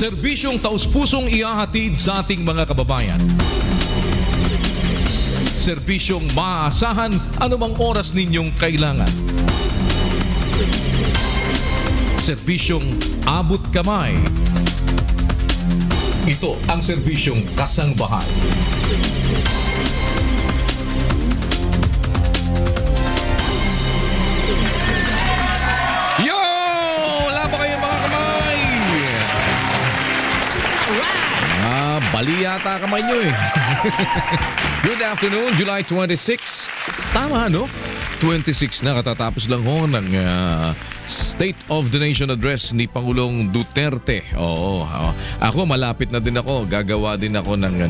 Serbisyong taus-pusong ihahatid sa ating mga kababayan. Serbisyong maaasahan anumang oras ninyong kailangan. Serbisyong abot kamay. Ito ang serbisyong kasangbahay. Yo! Wala ba kayo mga kamay? Bali yata kamay nyo eh. Good afternoon, July 26. Tama, no? 26 na, katatapos lang ho ng State of the Nation Address ni Pangulong Duterte. Oo. Ako, malapit na din ako. Gagawa din ako ng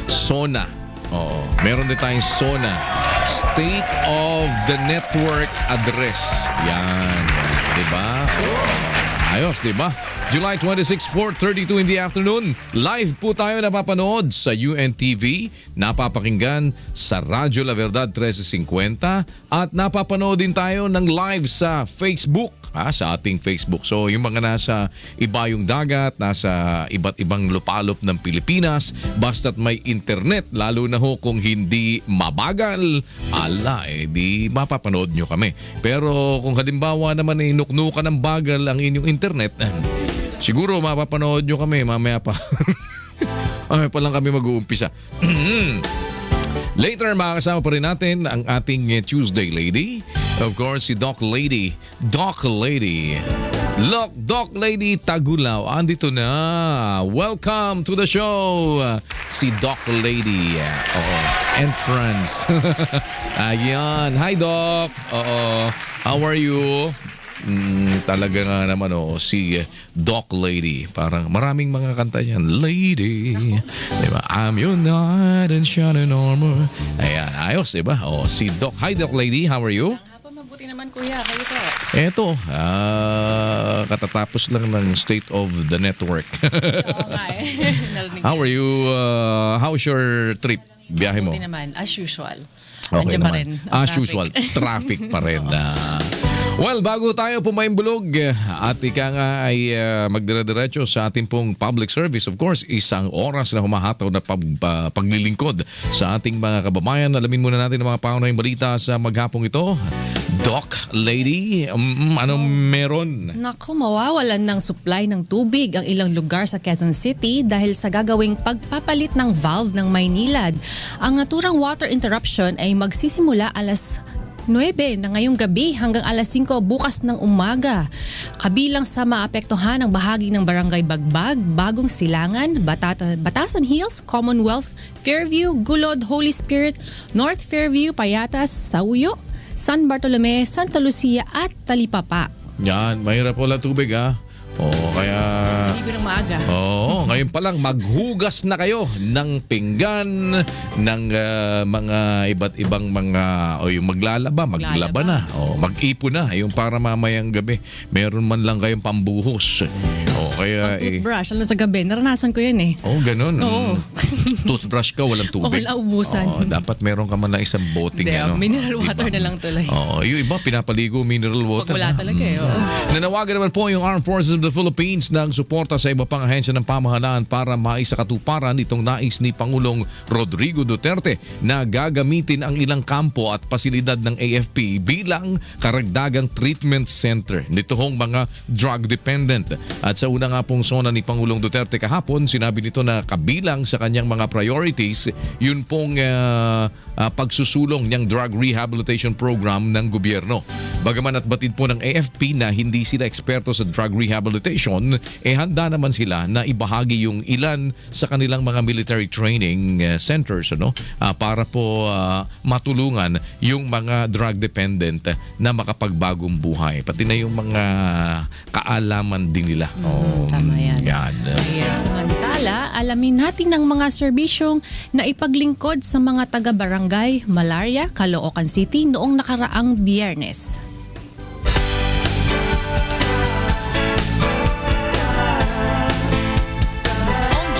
SONA. Oo. Meron din tayong SONA. State of the Network Address. Yan. Diba? Ayos, diba? July 26, 4:32 in the afternoon. Live po tayo napapanood sa UNTV, napapakinggan sa Radyo La Verdad 1350 at napapanood din tayo ng live sa Facebook, sa ating Facebook. So yung mga nasa ibayong dagat, nasa iba't ibang lupalop ng Pilipinas, basta't may internet, lalo na ho kung hindi mabagal, di mapapanood nyo kami. Pero kung halimbawa naman nuknukan ng bagal ang inyong internet, siguro mapapanood nyo kami mamaya pa. Mamaya pa lang kami mag-uumpisa. Later, makakasama pa rin natin ang ating Tuesday lady. Of course, si Doc Lady. Doc Lady. Look, Doc Lady Tagulaw. Andito na. Welcome to the show. Si Doc Lady. Entrance. Ayan. Hi, Doc. How are you? Talaga nga naman si Doc Lady. Parang maraming mga kanta yan. Lady, diba? I'm your knight in shining armor. Ayan, ayos, diba? Si Doc. Hi, Doc Lady. How are you? Mabuti naman, kuya. Kayo po. Eto, katatapos lang ng State of the Network. Oo nga eh. How are you? How's your trip? Biyahe mo? Mabuti naman, as usual. Okay Andiyan pa naman. rin. As usual, traffic pa rin. Well, bago tayo pumaimbulog at ika nga ay magdire-diretso sa ating pong public service, of course, isang oras na humahataw na paglilingkod sa ating mga kababayan. Alamin muna natin ang mga paunahing balita sa maghapong ito. Doc Lady, anong meron? Naku, mawawalan ng supply ng tubig ang ilang lugar sa Quezon City dahil sa gagawing pagpapalit ng valve ng Maynilad. Ang naturang water interruption ay magsisimula alas 9 na ngayong gabi hanggang alas 5 bukas ng umaga. Kabilang sa maapektuhan ang bahagi ng Barangay Bagbag, Bagong Silangan, Batasan Hills, Commonwealth, Fairview, Gulod, Holy Spirit, North Fairview, Payatas, Sauyo, San Bartolome, Santa Lucia at Talipapa. Yan, mahirap wala tubig kaya... Ligo ng maaga. Ngayon pa lang maghugas na kayo ng pinggan, ng mga iba't ibang mga yung maglaba na. Mag-ipon na yung para mamayang gabi meron man lang kayong pambuhos. Kaya ang toothbrush, sa gabi, naranasan ko yan eh. Ganun. Oo. Toothbrush ka, walang tubig. Wala ubusan. Dapat meron ka man na isang boting. Mineral water na lang tuloy. Yung iba pinapaligo mineral water. Pag wala talaga Nanawagan naman po yung Armed Forces of the Philippines ng suporta sa iba pang ahensya ng pamahalaan para maisakatuparan itong nais ni Pangulong Rodrigo Duterte na gagamitin ang ilang kampo at pasilidad ng AFP bilang karagdagang treatment center nito hong mga drug dependent. At sa una nga pong sona ni Pangulong Duterte kahapon, sinabi nito na kabilang sa kanyang mga priorities yun pong pagsusulong niyang drug rehabilitation program ng gobyerno. Bagaman at batid po ng AFP na hindi sila eksperto sa drug rehabilitation, handa naman sila na ibahagi yung ilan sa kanilang mga military training centers para po matulungan yung mga drug dependent na makapagbagong buhay. Pati na yung mga kaalaman din nila. Tama yan. Yan. Samantala, alamin natin ng mga serbisyong na ipaglingkod sa mga taga-barangay Malaria, Caloocan City noong nakaraang Biyernes.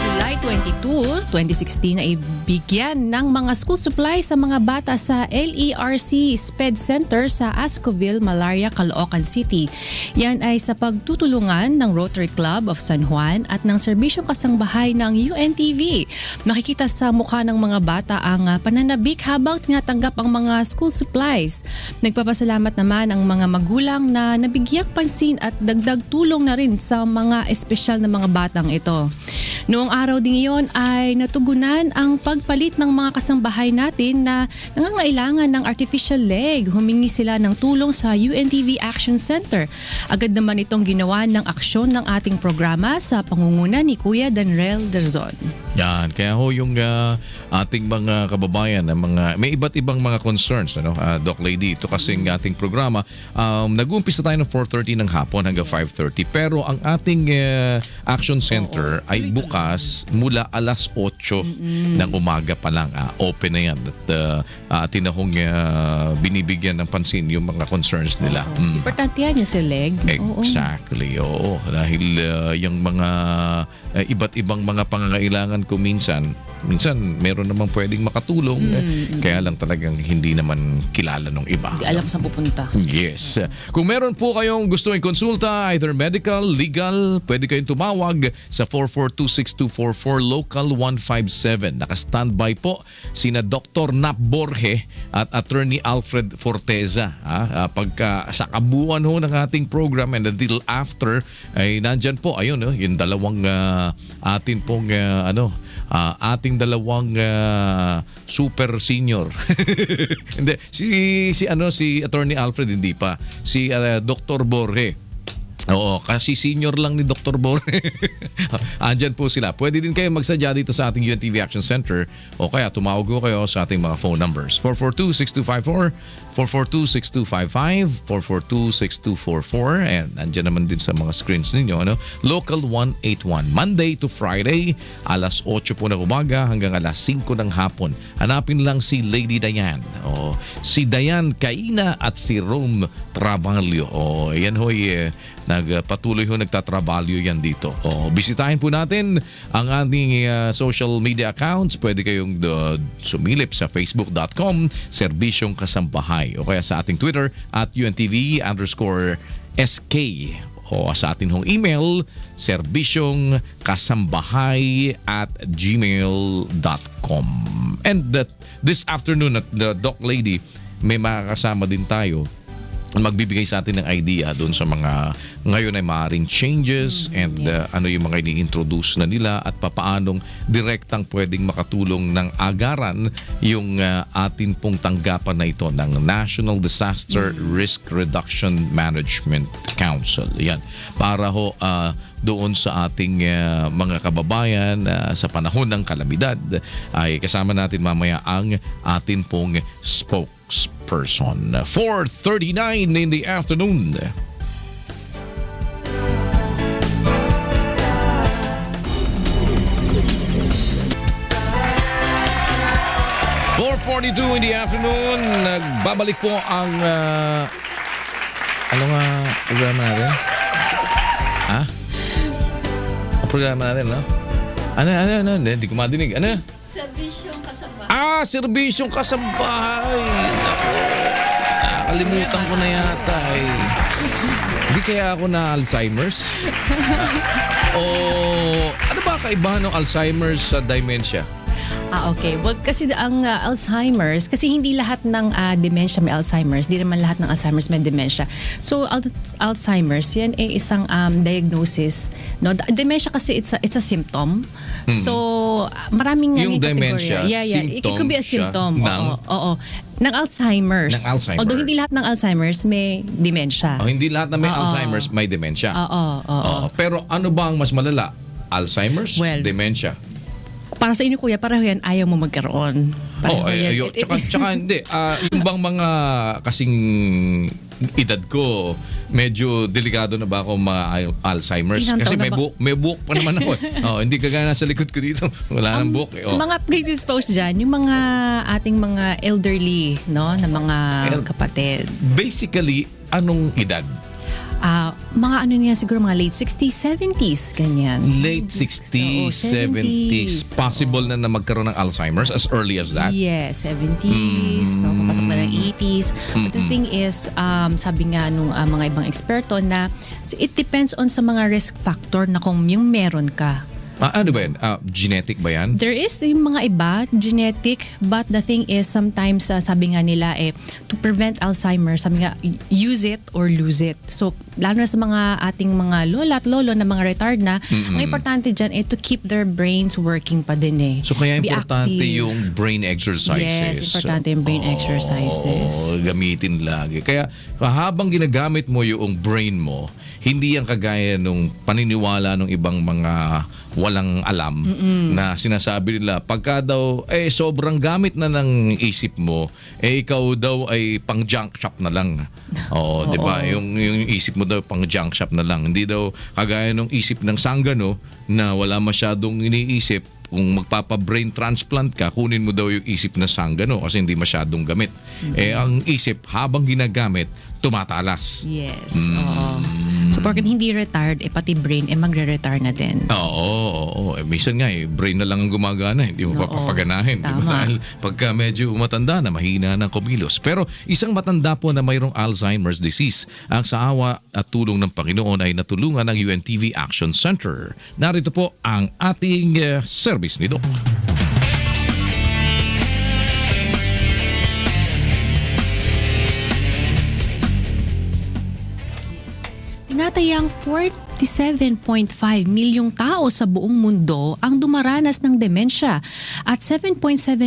July 22, 2016 ay bigyan ng mga school supplies sa mga bata sa LERC SPED Center sa Ascoville, Malaria, Caloocan City. Yan ay sa pagtutulungan ng Rotary Club of San Juan at ng serbisyong kasangbahay ng UNTV. Makikita sa mukha ng mga bata ang pananabik habang tinatanggap ang mga school supplies. Nagpapasalamat naman ang mga magulang na nabigyang pansin at dagdag tulong na rin sa mga espesyal na mga batang ito. Noong araw ding iyon ay natugunan ang pagpalit ng mga kasambahay natin na nangangailangan ng artificial leg. Humingi sila ng tulong sa UNTV Action Center. Agad naman itong ginawa ng aksyon ng ating programa sa pangunguna ni Kuya Danrel Derzon. Yan, kaya ho yung ating mga kababayan na may iba't ibang mga concerns, Doc Lady. Ito kasing ating programa, nag-uumpisa tayo ng 4:30 ng hapon hanggang 5:30, pero ang ating Action Center ay bukas mula alas 8 ng umaga pa lang. Open na yan at tinahong binibigyan ng pansin yung mga concerns nila. Importante yan yung sa leg. Exactly, oo. Dahil yung mga iba't ibang mga pangangailangan ko minsan meron namang pwedeng makatulong, kaya lang talagang hindi naman kilala nung iba. Hindi alam saan pupunta. Yes. Kung meron po kayong gusto i-konsulta, either medical, legal, pwede kayong tumawag sa 4426244 Local 157. Naka-standby po sina Dr. Nap Borge at Attorney Alfred Forteza. Pagka sa kabuuan ho ng ating program and until after ay nandyan po, ayun, yung dalawang atin pong ating dalawang super senior. Hindi, si Attorney Alfred hindi pa. Si Dr. Borge. Oo, kasi senior lang ni Dr. Borge. Andyan po sila. Pwede din kayo magsadya dito sa ating UNTV Action Center o kaya tumawag ko kayo sa ating mga phone numbers. 442-6254, 442-6255, 442-6244, and andyan naman din sa mga screens ninyo. Local 181, Monday to Friday, alas 8 po ng umaga hanggang alas 5 ng hapon. Hanapin lang si Lady Diane. Si Diane Caina at si Rome Trabalio. Yan ho'y patuloy ho nagtatrabalyo yan dito. Bisitahin po natin ang ating social media accounts. Pwede kayong sumilip sa facebook.com Serbisyong Kasambahay o kaya sa ating Twitter at UNTV_SK o sa ating hong email serbisyongkasambahay@gmail.com. And this afternoon at the Doc Lady, may makakasama din tayo magbibigay sa atin ng idea doon sa mga ngayon ay maaaring changes and ano yung mga ini-introduce na nila at papaanong direktang pwedeng makatulong ng agaran yung atin pong tanggapan na ito ng National Disaster Risk Reduction Management Council. Yan. Para ho doon sa ating mga kababayan sa panahon ng kalamidad ay kasama natin mamaya ang atin pong spokesperson. 4:39 in the afternoon. $4:42 in the afternoon. Nagbabalik po ang ano nga programa natin? Ang programa natin, no? Ano? Hindi ko madinig. Ano? Serbisyong Kasambahay. Serbisyong Kasambahay. Naku, nakalimutan ko na yata eh. Hindi kaya ako na Alzheimer's? Ano ba kaibahan ng Alzheimer's sa dementia? Okay. Well, kasi ang Alzheimer's, kasi hindi lahat ng dementia may Alzheimer's. Hindi naman lahat ng Alzheimer's may dementia. So, Alzheimer's, yan ay isang diagnosis. No? Dementia kasi it's a symptom. So, maraming yung dementia, It could be a symptom. Oo. Ng Alzheimer's. Although hindi lahat ng Alzheimer's may dementia. Hindi lahat na may Alzheimer's may dementia. Oo. Pero ano ba ang mas malala? Alzheimer's? Dementia? Para sa inyo, kuya, pareho yan, ayaw mo magkaroon. Tsaka hindi. Yung bang mga kasing edad ko, medyo delikado na ba ako mga Alzheimer's? Kasi may buhok pa naman ako. Hindi kagaya nasa likod ko dito. Wala nang buhok. Mga predisposed dyan, yung mga ating mga elderly, no, na mga kapatid. Basically, anong edad? Mga ano niya siguro mga late 60s, 70s, ganyan. Late 60s, Oo, 70s. Possible na magkaroon ng Alzheimer's as early as that? Yes, 70s. So, papasok na ng 80s. But the thing is, sabi nga nung mga ibang eksperto na it depends on sa mga risk factor na kung yung meron ka. Ano ba yan? Genetic ba yan? There is yung mga iba, genetic, but the thing is sometimes sabi nga nila to prevent Alzheimer's, sabi nga use it or lose it. So lalo na sa mga ating mga lola at lolo na mga retired na, ang importante dyan to keep their brains working pa din So kaya Be importante active. yung brain exercises. Yes, importante yung brain exercises. Gamitin lagi. Kaya habang ginagamit mo yung brain mo, hindi yan kagaya nung paniniwala ng ibang mga walang alam na sinasabi nila pagka daw sobrang gamit na ng isip mo, ikaw daw ay pang junk shop na lang. Oo, 'di ba? Yung isip mo daw pang junk shop na lang. Hindi daw kagaya ng isip ng sanggano na wala masyadong iniisip. Kung magpapa-brain transplant ka, kunin mo daw yung isip na sanggano kasi hindi masyadong gamit. Ang isip habang ginagamit, tumatalas. Yes, oo. So porket hindi retired, pati brain magre-retire na din. Oo. Minsan nga brain na lang ang gumagana, hindi mo Oo, papaganahin. Diba? tama. Dahil pagka medyo matanda na, mahina ng kumilos. Pero isang matanda po na mayroong Alzheimer's disease, ang sa awa at tulong ng Panginoon ay natulungan ng UNTV Action Center. Narito po ang ating service ni Doc. Tinatayang 47.5 milyong tao sa buong mundo ang dumaranas ng demensya at 7.7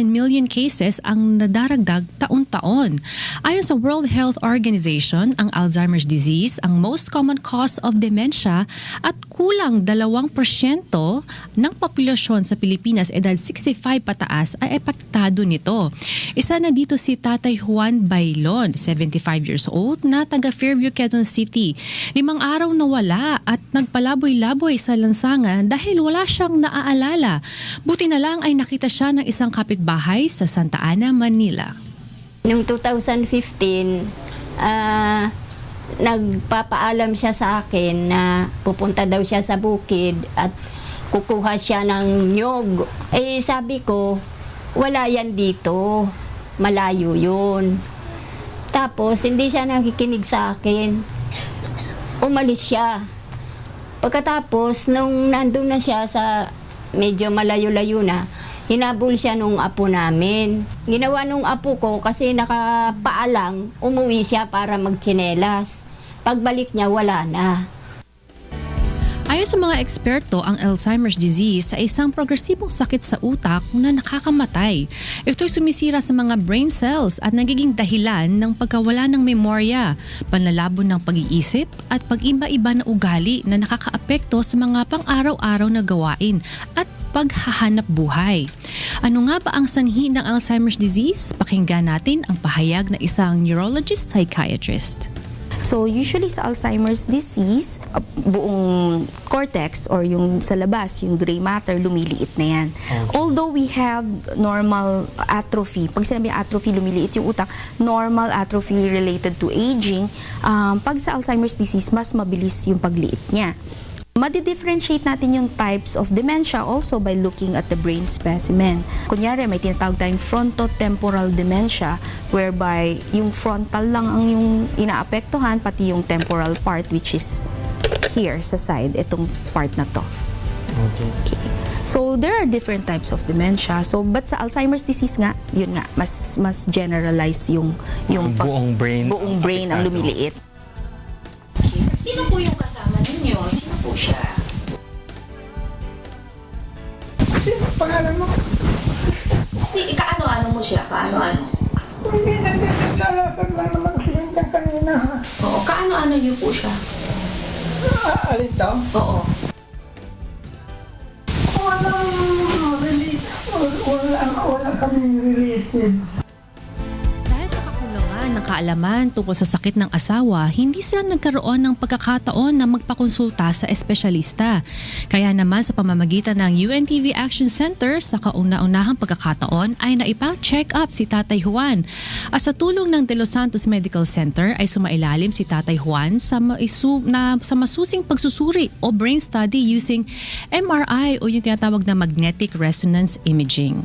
million cases ang nadaragdag taon-taon. Ayon sa World Health Organization, ang Alzheimer's disease ang most common cause of dementia at kulang 2% ng populasyon sa Pilipinas edad 65 pataas ay apektado nito. Isa na dito si Tatay Juan Bailon, 75 years old, na taga Fairview, Quezon City. 5 araw na wala at nagpalaboy-laboy sa lansangan dahil wala siyang naaalala. Buti na lang ay nakita siya ng isang kapitbahay sa Santa Ana, Manila. Noong 2015, nagpapaalam siya sa akin na pupunta daw siya sa bukid at kukuha siya ng nyog. Sabi ko, wala yan dito. Malayo yun. Tapos, hindi siya nakikinig sa akin. Umalis siya. Pagkatapos, nung nandun na siya sa medyo malayo-layo na, hinabol siya nung apo namin. Ginawa nung apo ko kasi nakapaalang, umuwi siya para magtsinelas. Pagbalik niya, wala na. Ayon sa mga eksperto, ang Alzheimer's disease ay isang progresibong sakit sa utak na nakakamatay. Ito'y sumisira sa mga brain cells at nagiging dahilan ng pagkawala ng memorya, panlalabo ng pag-iisip at pag-iba-iba na ugali na nakakaapekto sa mga pang-araw-araw na gawain at paghahanap buhay. Ano nga ba ang sanhi ng Alzheimer's disease? Pakinggan natin ang pahayag ng isang neurologist-psychiatrist. So usually sa Alzheimer's disease, buong cortex or yung sa labas, yung gray matter, lumiliit na yan. Although we have normal atrophy, pag sinabi atrophy, lumiliit yung utak, normal atrophy related to aging, pag sa Alzheimer's disease, mas mabilis yung pagliit niya. Madi-differentiate natin yung types of dementia also by looking at the brain specimen. Kunyari, may tinatawag tayong frontotemporal dementia whereby yung frontal lang ang yung inaapektuhan, pati yung temporal part which is here sa side, itong part na to. Okay. So, there are different types of dementia. So, but sa Alzheimer's disease nga, yun nga, mas generalize yung buong brain ang lumiliit. Sino po yung kasama ninyo? Sino po siya? Sino pangalan mo? Kaano-ano mo siya? Kaano-ano? Hindi, naglalakad lang naman siya dyan kanina. Oo, kaano-ano niyo po siya? Alin to? Oo. Wala kami related. Dahil sa kakulangan ng kaalaman tungkol sa sakit ng asawa, hindi sila nagkaroon ng pagkakataon na magpakonsulta sa espesyalista. Kaya naman sa pamamagitan ng UNTV Action Center sa kauna-unahang pagkakataon ay naipa-check up si Tatay Juan. At sa tulong ng De Los Santos Medical Center ay sumailalim si Tatay Juan sa masusing pagsusuri o brain study using MRI o yung tinatawag na magnetic resonance imaging.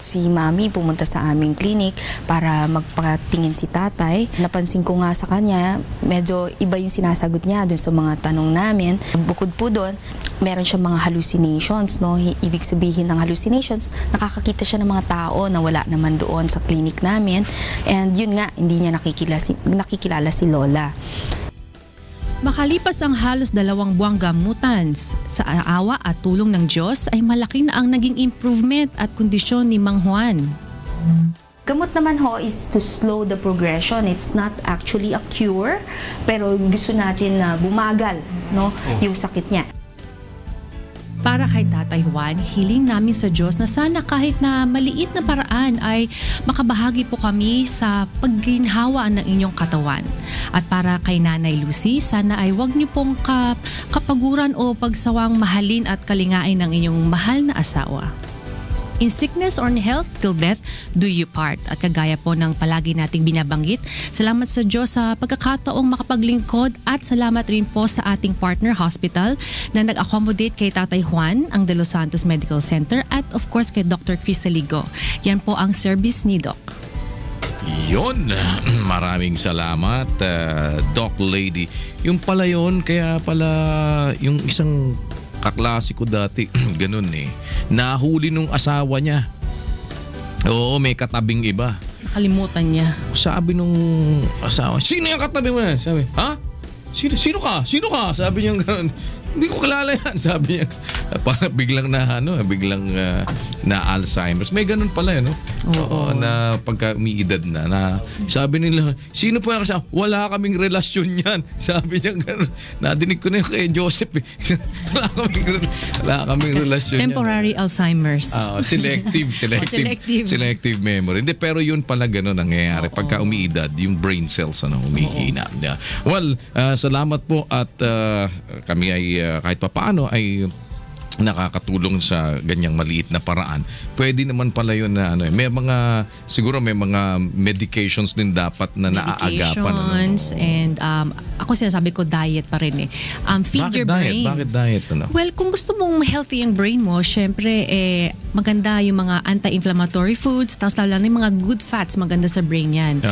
Si Mami pumunta sa aming clinic para magpatingin si tatay. Napansin ko nga sa kanya, medyo iba yung sinasagot niya dun sa mga tanong namin. Bukod po doon, meron siya mga hallucinations, no? Ibig sabihin ng hallucinations, nakakakita siya ng mga tao na wala naman doon sa clinic namin. And yun nga, hindi niya nakikilala si Lola. Makalipas ang halos 2 buwang gamutan sa awa at tulong ng Diyos ay malaki na ang naging improvement at kondisyon ni Mang Juan. Gamot naman ho is to slow the progression. It's not actually a cure, pero gusto natin na bumagal, no, yung sakit niya. Para kay Tatay Juan, hiling namin sa Diyos na sana kahit na maliit na paraan ay makabahagi po kami sa pagginhawa ng inyong katawan. At para kay Nanay Lucy, sana ay wag niyo pong kapaguran o pagsawang mahalin at kalingain ng inyong mahal na asawa. In sickness or in health, till death, do you part. At kagaya po ng palagi nating binabanggit, salamat sa Diyos sa pagkakataong makapaglingkod at salamat rin po sa ating partner hospital na nag-accommodate kay Tatay Juan, ang De Los Santos Medical Center at of course kay Dr. Chris Saligo. Yan po ang service ni Doc. Yun, maraming salamat, Doc Lady. Yung pala yun, kaya pala yung isang kaklase ko dati, ganun eh. Nahuli nung asawa niya. Oo, may katabing iba. Nakalimutan niya. Sabi nung asawa, sino yung katabi mo na? Sabi, ha? Sino ka? Sino ka? Sabi niya ganun. Hindi ko kilala yan. Sabi niya. Biglang na Alzheimer's. May ganun pala yun, no? Oo, na pagka umiidad na sabi nila, sino po yung kasama? Wala kaming relasyon yan. Sabi niya ganun. Nadinig ko na yung kay Joseph eh. wala kaming relasyon Temporary yan. Alzheimer's. Selective memory. Hindi, pero yun pala ganun nangyayari. Pagka umiidad, yung brain cells umihina. Yeah. Well, salamat po at kami ay kahit papaano ay nakakatulong sa ganyang maliit na paraan. Pwede naman pala yun na may mga medications din dapat na naaagapan. Medications and ako sinasabi ko diet pa rin eh. Feed Bakit your diet? brain. Bakit diet? Well, kung gusto mong healthy ang brain mo, syempre maganda yung mga anti-inflammatory foods, tapos lalo na yung mga good fats, maganda sa brain yan.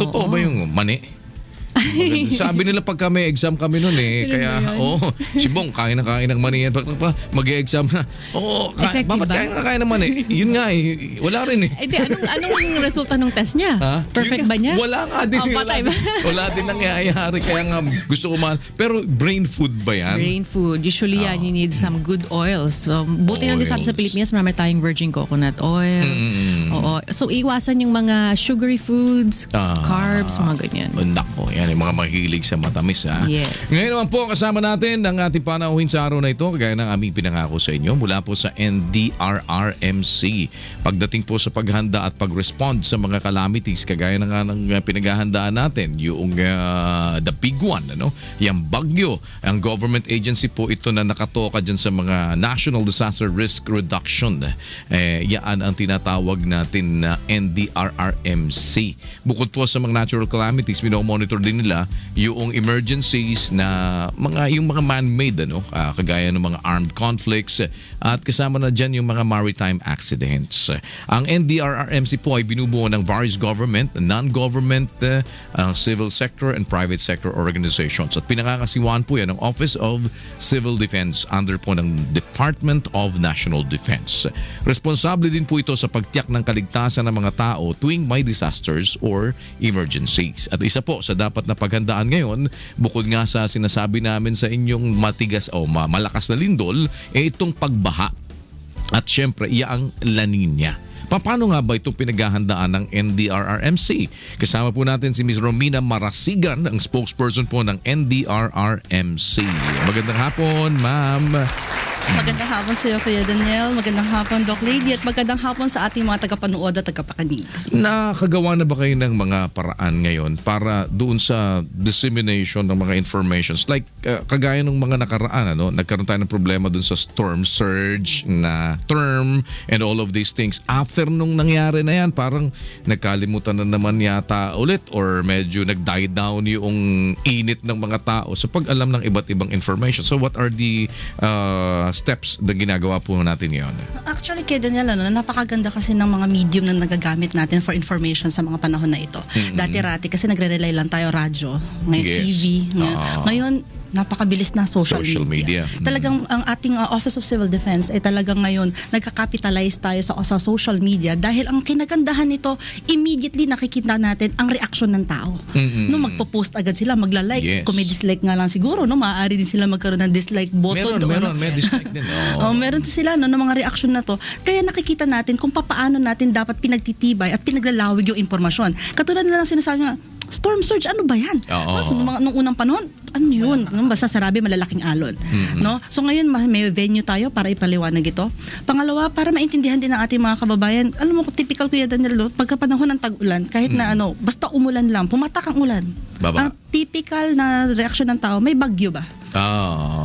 Totoo ba yung mani? Sabi nila pagka may exam kami noon kaya si Bong kain ng mani yan. Mag-e-exam na. Bakit kain ng mani? Yun nga wala rin Anong resulta ng test niya? Perfect ba niya? Wala nga din. Wala din nangyayari. Kaya nga gusto ko pero brain food ba yan? Brain food. Usually yan, you need some good oils. Buti lang din sa Pilipinas, marami tayong virgin coconut oil. Oo. So iwasan yung mga sugary foods, carbs, mga ganyan. Nako, yan yung mga mahilig sa matamis. Yes. Ngayon naman po kasama natin ang ating panauhin sa araw na ito kagaya ng aming pinangako sa inyo mula po sa NDRRMC. Pagdating po sa paghanda at pag-respond sa mga calamities kagaya ng pinaghahandaan natin, yung the big one, yung bagyo. Ang government agency po ito na nakatoka dyan sa mga National Disaster Risk Reduction. Yan ang tinatawag natin na NDRRMC. Bukod po sa mga natural calamities, monitor din nila yung emergencies na yung mga man-made kagaya ng mga armed conflicts at kasama na dyan yung mga maritime accidents. Ang NDRRMC po ay binubuo ng various government, non-government, civil sector and private sector organizations at pinangangasiwaan po yan ng Office of Civil Defense under po ng Department of National Defense. Responsable din po ito sa pagtiyak ng kaligtasan ng mga tao tuwing may disasters or emergencies. At isa po sa dapat na paghandaan ngayon, bukod nga sa sinasabi namin sa inyong matigas o malakas na lindol, itong pagbaha. At syempre, ang La Nina. Paano nga ba itong pinaghahandaan ng NDRRMC? Kasama po natin si Ms. Romina Marasigan, ang spokesperson po ng NDRRMC. Magandang hapon, ma'am. Magandang hapon sa iyo, Kuya Daniel. Magandang hapon, Doc Lady. At magandang hapon sa ating mga tagapanood at tagapakinig. Nakagawa na ba kayo ng mga paraan ngayon para doon sa dissemination ng mga informations? Like, kagaya ng mga nakaraan, nagkaroon tayo ng problema doon sa storm surge na term and all of these things. After nung nangyari na yan, parang nagkalimutan na naman yata ulit or medyo nag-die down yung init ng mga tao sa pag-alam ng iba't ibang information. So what are the steps na ginagawa po natin ngayon? Actually, Kuya Daniel, napakaganda kasi ng mga medium na nagagamit natin for information sa mga panahon na ito. Dati-rati kasi nagre-rely lang tayo radyo, ngayon Yes. TV. Ngayon, napakabilis na social media. Talagang ang ating Office of Civil Defense ay talagang ngayon nagka-capitalize tayo sa social media dahil ang kinagandahan nito, immediately nakikita natin ang reaksyon ng tao. No, magpo-post agad sila, magla-like. Yes. Kung may dislike nga lang siguro, maaari din sila magkaroon ng dislike button. May dislike din. Meron sila ng mga reaksyon na to. Kaya nakikita natin kung paano natin dapat pinagtitibay at pinaglalawig yung impormasyon. Katulad na lang sinasabi nga, storm surge, ano ba yan? Nung unang panahon, ano yun? Basta sarabi, malalaking alon. No? So ngayon, may venue tayo para ipaliwanag ito. Pangalawa, para maintindihan din ng ating mga kababayan, alam mo, typical Kuya Daniel, pagkapanahon ng tag-ulan, kahit na basta umulan lang, pumatak ang ulan. Baba. Ang typical na reaksyon ng tao, may bagyo ba?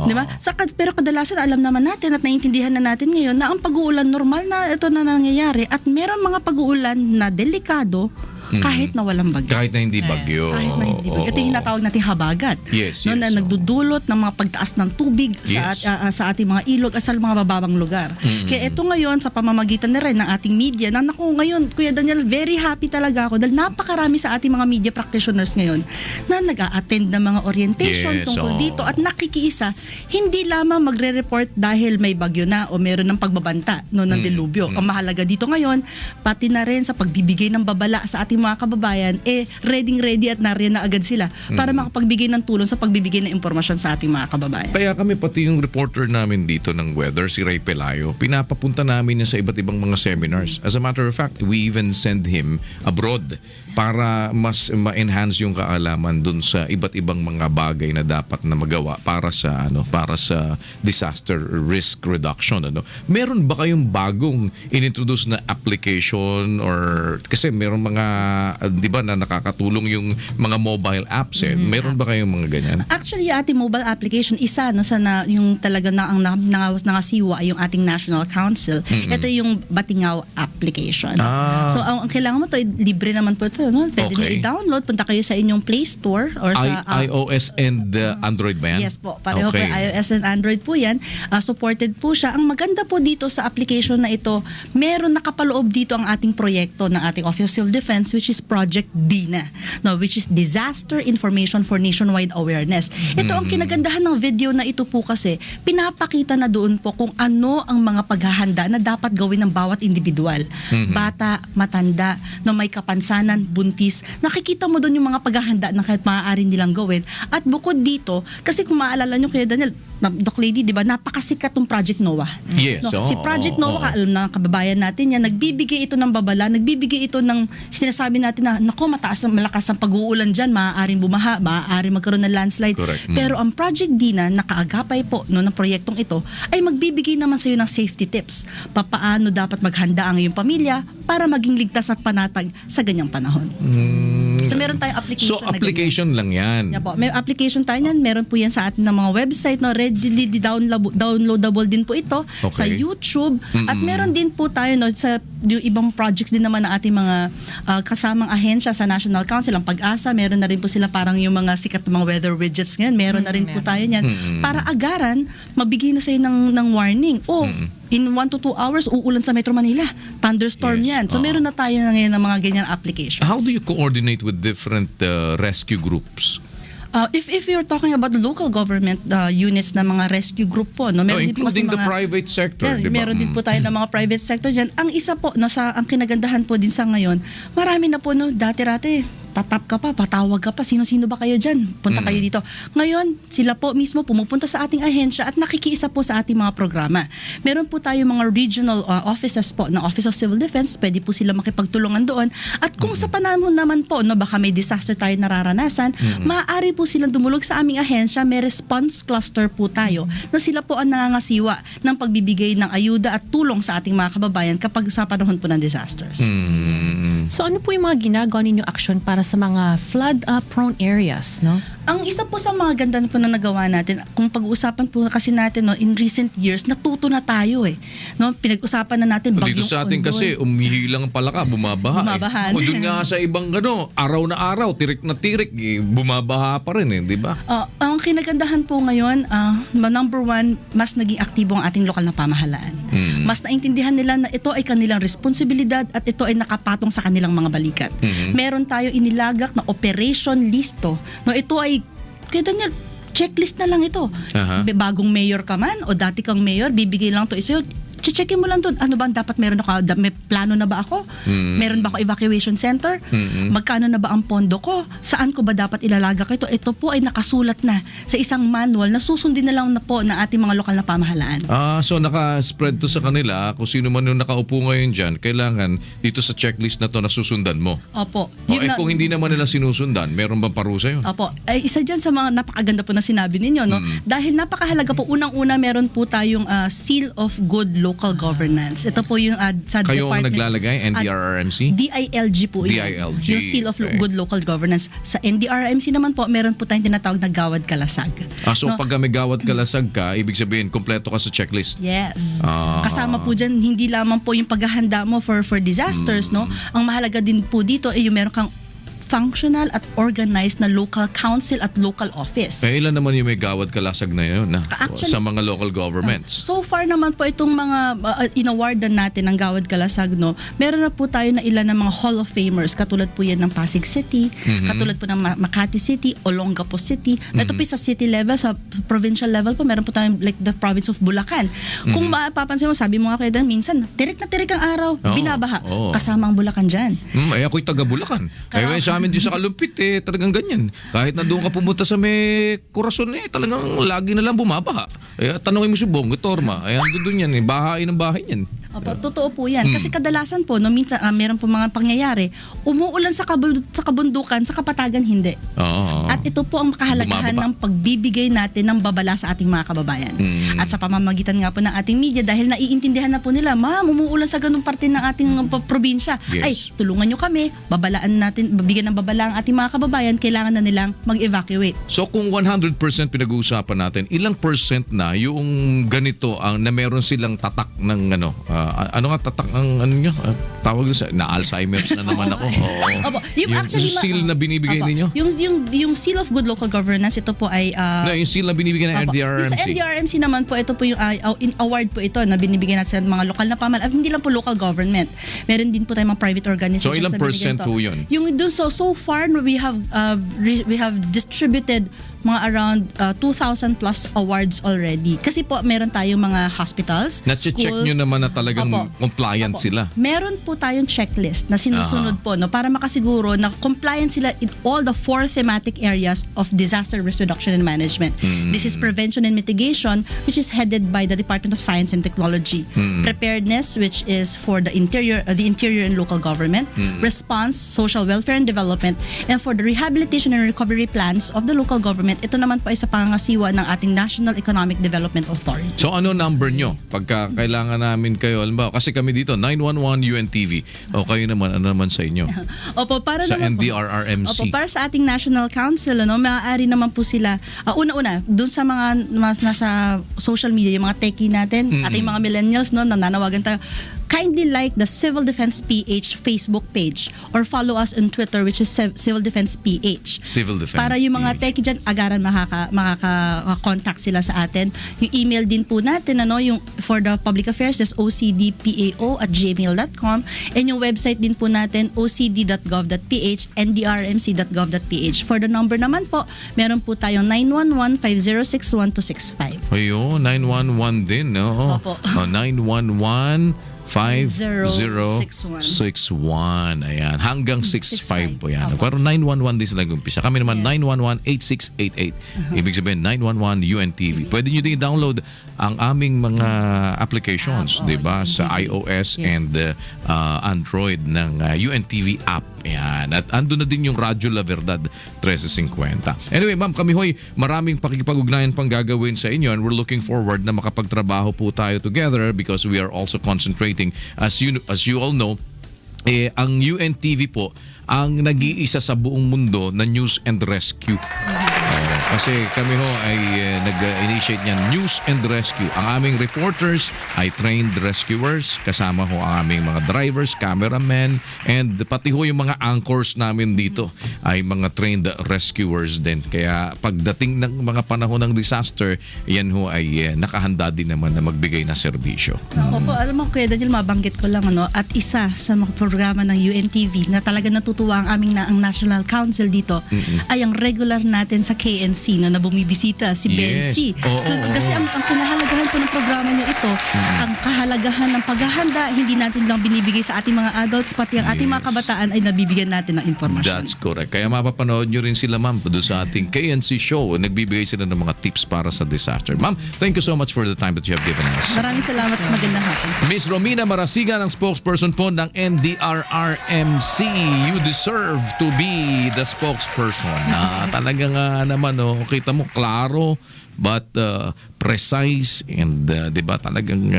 Di ba? Pero kadalasan alam naman natin at naiintindihan na natin ngayon na ang pag-uulan normal na ito na nangyayari at meron mga pag-uulan na delikado kahit na walang bagyo. Kahit na hindi bagyo. Kahit na hindi bagyo. Ito yung hinatawag natin habagat. Yes, no, yes. na nagdudulot ng mga pagtaas ng tubig Yes. sa ating mga ilog at sa mga bababang lugar. Kaya ito ngayon sa pamamagitan na rin ng ating media, na naku ngayon, Kuya Daniel, very happy talaga ako dahil napakarami sa ating mga media practitioners ngayon na nag-a-attend ng mga orientation Yes, tungkol dito at nakikiisa, hindi lamang magre-report dahil may bagyo na o meron ng pagbabanta ng dilubyo. Ang mahalaga dito ngayon, pati na rin sa pagbibigay ng babala sa ating mga kababayan, ready at nariyan na agad sila para makapagbigay ng tulong sa pagbibigay ng impormasyon sa ating mga kababayan. Kaya kami, pati yung reporter namin dito ng weather, si Ray Pelayo, pinapapunta namin niya sa iba't ibang mga seminars. As a matter of fact, we even send him abroad para mas ma-enhance yung kaalaman dun sa iba't ibang mga bagay na dapat na magawa para sa disaster risk reduction. Meron ba kayong bagong inintroduce na application or kasi meron mga 'di ba na nakakatulong yung mga mobile apps meron ba kayong mga ganyan? Actually, yung ating mobile application isa yung talaga na ang nangasiwa ay yung ating National Council. Ito yung Batingaw application. So ang kailangan mo to libre naman po ito, no? Pwede niyo i-download, punta kayo sa inyong Play Store or sa iOS and Android ba yan? Yes po, pareho po iOS and Android po yan. Supported po siya. Ang maganda po dito sa application na ito, meron nakapaloob dito ang ating proyekto ng ating Office of Civil Defense, which is Project DINA, which is Disaster Information for Nationwide Awareness. Ito ang kinagandahan ng video na ito po kasi pinapakita na doon po kung ano ang mga paghahanda na dapat gawin ng bawat individual. Bata, matanda, na may kapansanan, buntis. Nakikita mo doon yung mga paghahanda na kahit maaari nilang gawin. At bukod dito, kasi kung maalala nyo Kuya Daniel, Doc Lady, di ba, napakasikat ng Project NOAA. Yes. Si Project NOAA, alam na kababayan natin yan, nagbibigay ito ng babala, nagbibigay ito ng sinasabi natin na, naku, malakas ang pag-uulan dyan, maaaring bumaha, maaaring magkaroon ng landslide. Correct. Pero ang Project DINA, nakaagapay po ng proyektong ito, ay magbibigay naman sa iyo ng safety tips. Papaano dapat maghanda ang iyong pamilya para maging ligtas at panatag sa ganyang panahon. So meron tayong application. So application lang yan. Yeah po. May application tayo niyan. Meron po yan sa atin ng mga website. Readily downloadable din po ito sa YouTube. At meron din po tayo sa yung ibang projects din naman ng ating mga kasamang ahensya sa National Council. Ang Pag-asa, meron na rin po sila parang yung mga sikat na mga weather widgets ngayon. Meron na rin po tayo niyan. Para agaran, mabigay na sa'yo ng warning. In 1 to 2 hours, uulan sa Metro Manila. Thunderstorm yan. So meron na tayo ngayon ng mga ganyan applications. How do you coordinate with different rescue groups? If you're talking about the local government units na mga rescue group po, no, meron din po including kasi the private sector, diba? Meron din po tayo ng mga private sector diyan. Ang isa po ang kinagandahan po din sa ngayon, marami na po dati-rati tatap ka pa, patawag ka pa, sino-sino ba kayo dyan? Punta kayo dito. Ngayon, sila po mismo pumupunta sa ating ahensya at nakikiisa po sa ating mga programa. Meron po tayo mga regional offices po ng Office of Civil Defense, pwede po sila makipagtulungan doon. At kung sa panahon naman po, baka may disaster tayo nararanasan, maaari po silang dumulog sa aming ahensya, may response cluster po tayo na sila po ang nangangasiwa ng pagbibigay ng ayuda at tulong sa ating mga kababayan kapag sa panahon po ng disasters. So ano po yung mga ginagawa ninyong action para sa mga flood-prone areas, no? Ang isa po sa mga ganda po na nagawa natin, kung pag-uusapan po kasi natin, no, in recent years, natuto na tayo eh. No, pinag-usapan na natin bagyong Dito sa atin Ondon. kasi, umihilang pala ka, bumabaha. Bumabahan. O doon nga sa ibang araw na araw, tirik na tirik, bumabaha pa rin di ba? Ang kinagandahan po ngayon, number one, mas naging aktibo ang ating lokal na pamahalaan. Mas naintindihan nila na ito ay kanilang responsibilidad at ito ay nakapatong sa kanilang mga balikat. Meron tayo inilagak na operation listo. No, ito ay, kaya Daniel, checklist na lang ito. Bagong mayor ka man o dati kang mayor, bibigay lang to sa'yo. Checkin mo lang doon, ano ba dapat meron ako, may plano na ba ako? Meron ba ako evacuation center? Magkano na ba ang pondo ko? Saan ko ba dapat ilalagak ito? Ito po ay nakasulat na sa isang manual na susundin na lang na po ng ating mga lokal na pamahalaan. So naka-spread to sa kanila, kung sino man yung nakaupo ngayon dyan, kailangan dito sa checklist na to nasusundan mo. Opo. Kung hindi naman nila sinusundan, meron bang parusa yun? Opo. Ay, isa dyan sa mga napakaganda po na sinabi ninyo, no? Dahil napakahalaga po, unang-una meron po tayong Seal of Good Local Governance. Ito po yung sa Kayo ang department. naglalagay, NDRRMC? DILG po yun. DILG. Yung Seal of Okay. Good Local Governance. Sa NDRRMC naman po, meron po tayong tinatawag na Gawad Kalasag. So No? pag may gawad kalasag ka, ibig sabihin, kompleto ka sa checklist. Yes. Kasama po dyan, hindi lamang po yung paghahanda mo for disasters, no? Ang mahalaga din po dito ay yung meron kang functional at organized na local council at local office. Ilan naman yung may gawad kalasag na yun Actually, sa mga local governments? So far naman po itong mga inawardan natin ng Gawad Kalasag, no, meron na po tayo na ilan ng mga Hall of Famers, katulad po yan ng Pasig City, katulad po ng Makati City, Olongapo City. Ito po sa city level, sa provincial level po, meron po tayong like the province of Bulacan. Kung mapapansin mo, sabi mo nga kayo Dan, minsan, tirik na tirik ang araw, binabaha. Kasama ang Bulacan dyan. Ako'y taga Bulacan. Kaya sa amin di sa Kalumpit, talagang ganyan. Kahit na doon ka pumunta sa may Corazon, talagang lagi na lang bumabaha. Tanongin mo si Bongo Torma, doon yan, bahain ng bahay yan. Opo, totoo po yan. Kasi kadalasan po, no, minsan meron po mga pangyayari, umuulan sa kabundukan, sa kapatagan hindi. At ito po ang makahalagahan ng pagbibigay natin ng babala sa ating mga kababayan. At sa pamamagitan nga po ng ating media, dahil naiintindihan na po nila, ma'am, umuulan sa ganung parte ng ating probinsya. Yes. Ay, tulungan nyo kami, babalaan natin, bibigyan ng babala ang ating mga kababayan, kailangan na nilang mag-evacuate. So kung 100% pinag-uusapan natin, ilang percent na yung ganito ang na meron silang tatak ng ano nga tatak ang nyo? Tawag sa na Alzheimer's na naman ako. Opo, yung actually seal na binibigay opo, ninyo? Yung Seal of Good Local Governance, ito po ay Yung seal na binibigay ng opo. NDRRMC. Yung sa NDRRMC naman po, ito po yung award po ito na binibigyan natin sa mga lokal na pamahalaan. Hindi lang po local government. Meron din po tayong mga private organizations. So ilang na binibigyan percent to. po yun? Yung dun, so far we have distributed mga around 2,000 plus awards already. Kasi po meron tayong mga hospitals, Nasi-check schools. nyo naman na talagang Opo. compliant Opo. sila. Meron po tayong checklist na sinusunod po, no, para makasiguro na compliant sila in all the 4 thematic areas of disaster risk reduction and management. This is prevention and mitigation, which is headed by the Department of Science and Technology. Preparedness, which is for the interior and local government. Response, social welfare and development. And for the rehabilitation and recovery plans of the local government, ito naman po ay sa pangangasiwa ng ating National Economic Development Authority. So ano number nyo pagka kailangan namin kayo? Alam kasi kami dito 911 UNTV. O kayo naman, ano naman sa inyo? Opo, para Sa naman NDRRMC. Opo, para sa ating National Council, maaari naman po sila, una-una, dun sa mga nasa social media, yung mga techie natin, ating mga millennials, nananawagan tayo, kindly like the Civil Defense PH Facebook page or follow us on Twitter, which is Civil Defense PH. Civil Defense. Para yung mga techie dyan, agaran makaka-contact sila sa atin. Yung email din po natin, yung for the public affairs is ocdpao@gmail.com, and yung website din po natin ocd.gov.ph, ndrmc.gov.ph. For the number naman po, meron po tayong 911-506-1265. Ayun, 911 din. No? Opo. 911 5061. Ayan. Hanggang 65 po yan. Pero 911 din sila umpisa. Kami naman 911-8688. Ibig sabihin 911 UNTV. Pwede nyo din i-download ang aming mga applications, di ba? Sa iOS and Android ng UNTV app. Ayan. At andun na din yung Radyo La Verdad 1350. Anyway, ma'am, kami hoy maraming pakikipag-ugnayan pang gagawin sa inyo and we're looking forward na makapagtrabaho po tayo together because we are also concentrating as you all know, ang UNTV po ang nag-iisa sa buong mundo na news and rescue. Kasi kami ho ay nag-initiate niyan, news and rescue. Ang aming reporters ay trained rescuers, kasama ho ang aming mga drivers, cameramen, and pati ho yung mga anchors namin dito ay mga trained rescuers din. Kaya pagdating ng mga panahon ng disaster, yan ho ay nakahanda din naman na magbigay na serbisyo. Opo, alam mo Kuya Daniel, mabanggit ko lang at isa sa mga programa ng UNTV na talaga natutuwa ang aming ang National Council dito ay ang regular natin sa KNC na bumibisita si Bensi. Kasi ang kinahalagahan po ng programa niyo ito, ang kahalagahan ng paghahanda, hindi natin lang binibigay sa ating mga adults, pati ang ating mga kabataan ay nabibigyan natin ng impormasyon. That's correct. Kaya mapapanood nyo rin sila, ma'am, doon sa ating KNC show. Nagbibigay sila ng mga tips para sa disaster. Ma'am, thank you so much for the time that you have given us. Maraming salamat at magandang hapon. Miss Romina Marasigan, ang spokesperson po ng NDRRMC. You deserve to be the spokesperson. Talagang naman, kita mo, klaro, but precise and di ba talagang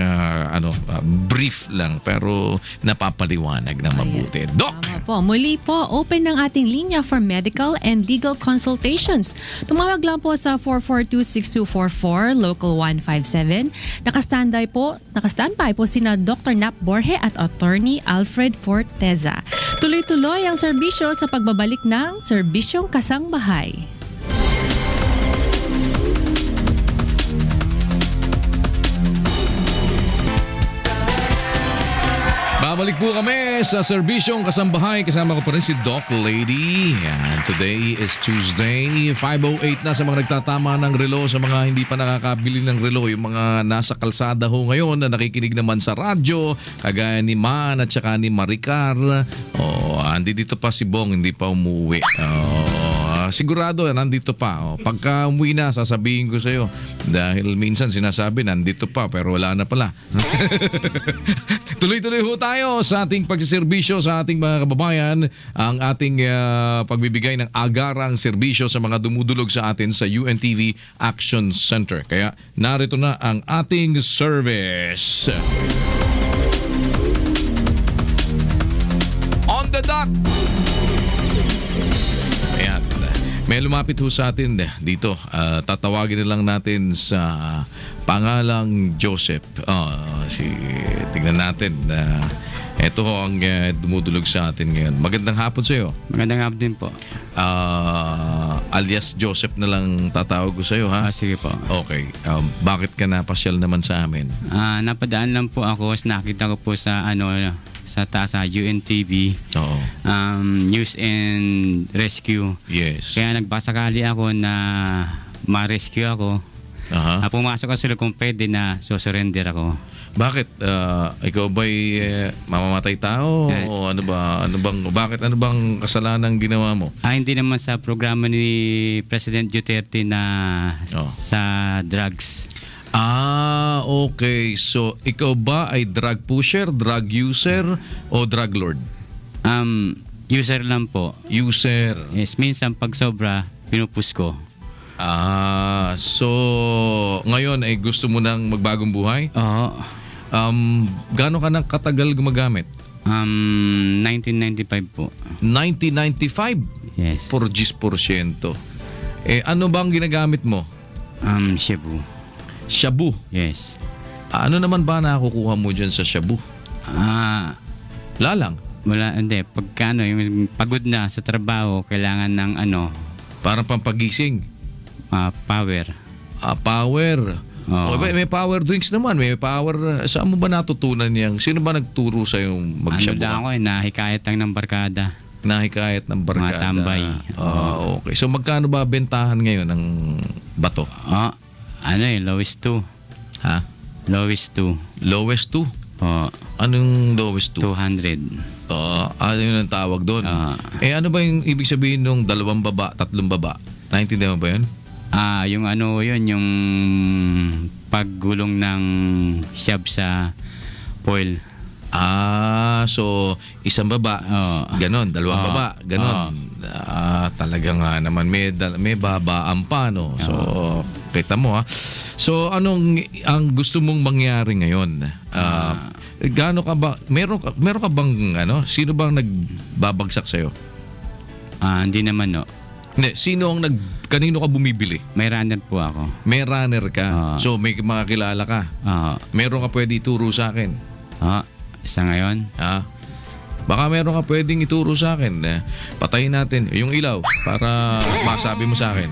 brief lang pero napapaliwanag na mabuti. Doc! Tama po. Muli po, open ng ating linya for medical and legal consultations. Tumawag lang po sa 442-6244, local 157. Nakastandby po sina Dr. Nap Borge at Attorney Alfred Forteza. Tuloy-tuloy ang serbisyo sa pagbabalik ng Serbisyong Kasangbahay. Babalik po kami sa Serbisyong Kasambahay. Kasama ko pa rin si Doc Lady. And today is Tuesday, 5:08 na sa mga nagtatama ng relo, sa mga hindi pa nakakabili ng relo, yung mga nasa kalsada ho ngayon na nakikinig naman sa radyo, kagaya ni Man at saka ni Maricar. Andi dito pa si Bong, hindi pa umuwi. Sigurado nandito pa. Pagka umuwi na, sasabihin ko sa iyo. Dahil minsan sinasabi nandito pa pero wala na pala. Tuloy-tuloy ho tayo sa ating pagsiservisyo sa ating mga kababayan. Ang ating pagbibigay ng agarang serbisyo sa mga dumudulog sa atin sa UNTV Action Center. Kaya narito na ang ating service. On the dot! Ayan. May lumapit ho sa atin dito. Tatawagin na lang natin sa pangalang Joseph. Tingnan natin. Ito ho ang dumudulog sa atin ngayon. Magandang hapon sa iyo. Magandang hapon din po. Alias Joseph na lang tatawag ko sa iyo, ha? Sige po. Okay. Bakit ka napasyal naman sa amin? Napadaan lang po ako. Nakita ko po sa sa taas sa UNTV. Oo. News and Rescue. Yes. Kaya nagbasakali ako na ma-rescue ako. Pumasok ako sila kung pwede na surrender ako. Bakit? Ikaw ba'y mamamatay tao? O ano bang kasalanan ginawa mo? Hindi naman sa programa ni President Duterte na sa drugs. Okay. So, ikaw ba ay drug pusher, drug user, o drug lord? User lang po. User. Yes, minsan pag sobra, pinupus ko. So, ngayon ay gusto mo nang magbagong buhay? Oo. Gaano ka nang katagal gumagamit? 1995 po. 1995? Yes. 4%. Ano bang ginagamit mo? Shabu. Shabu? Yes. Ano naman ba nakukuha mo dyan sa shabu? Lalang? Wala, hindi. Pagka yung pagod na sa trabaho, kailangan ng Parang pampagising? Power. Power? Oo. May power drinks naman. May power. Saan mo ba natutunan yan? Sino ba nagturo sa'yo mag-shabu? Lang ako nahikayat lang ng barkada. Nahikayat ng barkada? Mga tambay. Okay. So magkano ba bentahan ngayon ng bato? Lowest 2. Ha? Lowest 2. Lowest 2? O, Anong lowest 2? 200. Ano yun ang tawag doon? Ano ba yung ibig sabihin nung 2 baba, 3 baba? Naintindihan mo ba yun? Yung ano yun, yung paggulong ng shab sa foil. So isang baba, ganon, 2 baba, ganon. Talaga nga naman may babaan pa, no? So kita mo, ha. So anong ang gusto mong mangyari ngayon? Gaano ka ba, meron ka bang sino bang nagbabagsak sa'yo? Hindi naman, no. Hindi, kanino ka bumibili? May runner po ako. May runner ka. So may mga kilala ka. Meron ka pwede ituro sa akin. Sa ngayon? Baka meron ka pwedeng ituro sa akin. Patayin natin yung ilaw para masabi mo sa akin.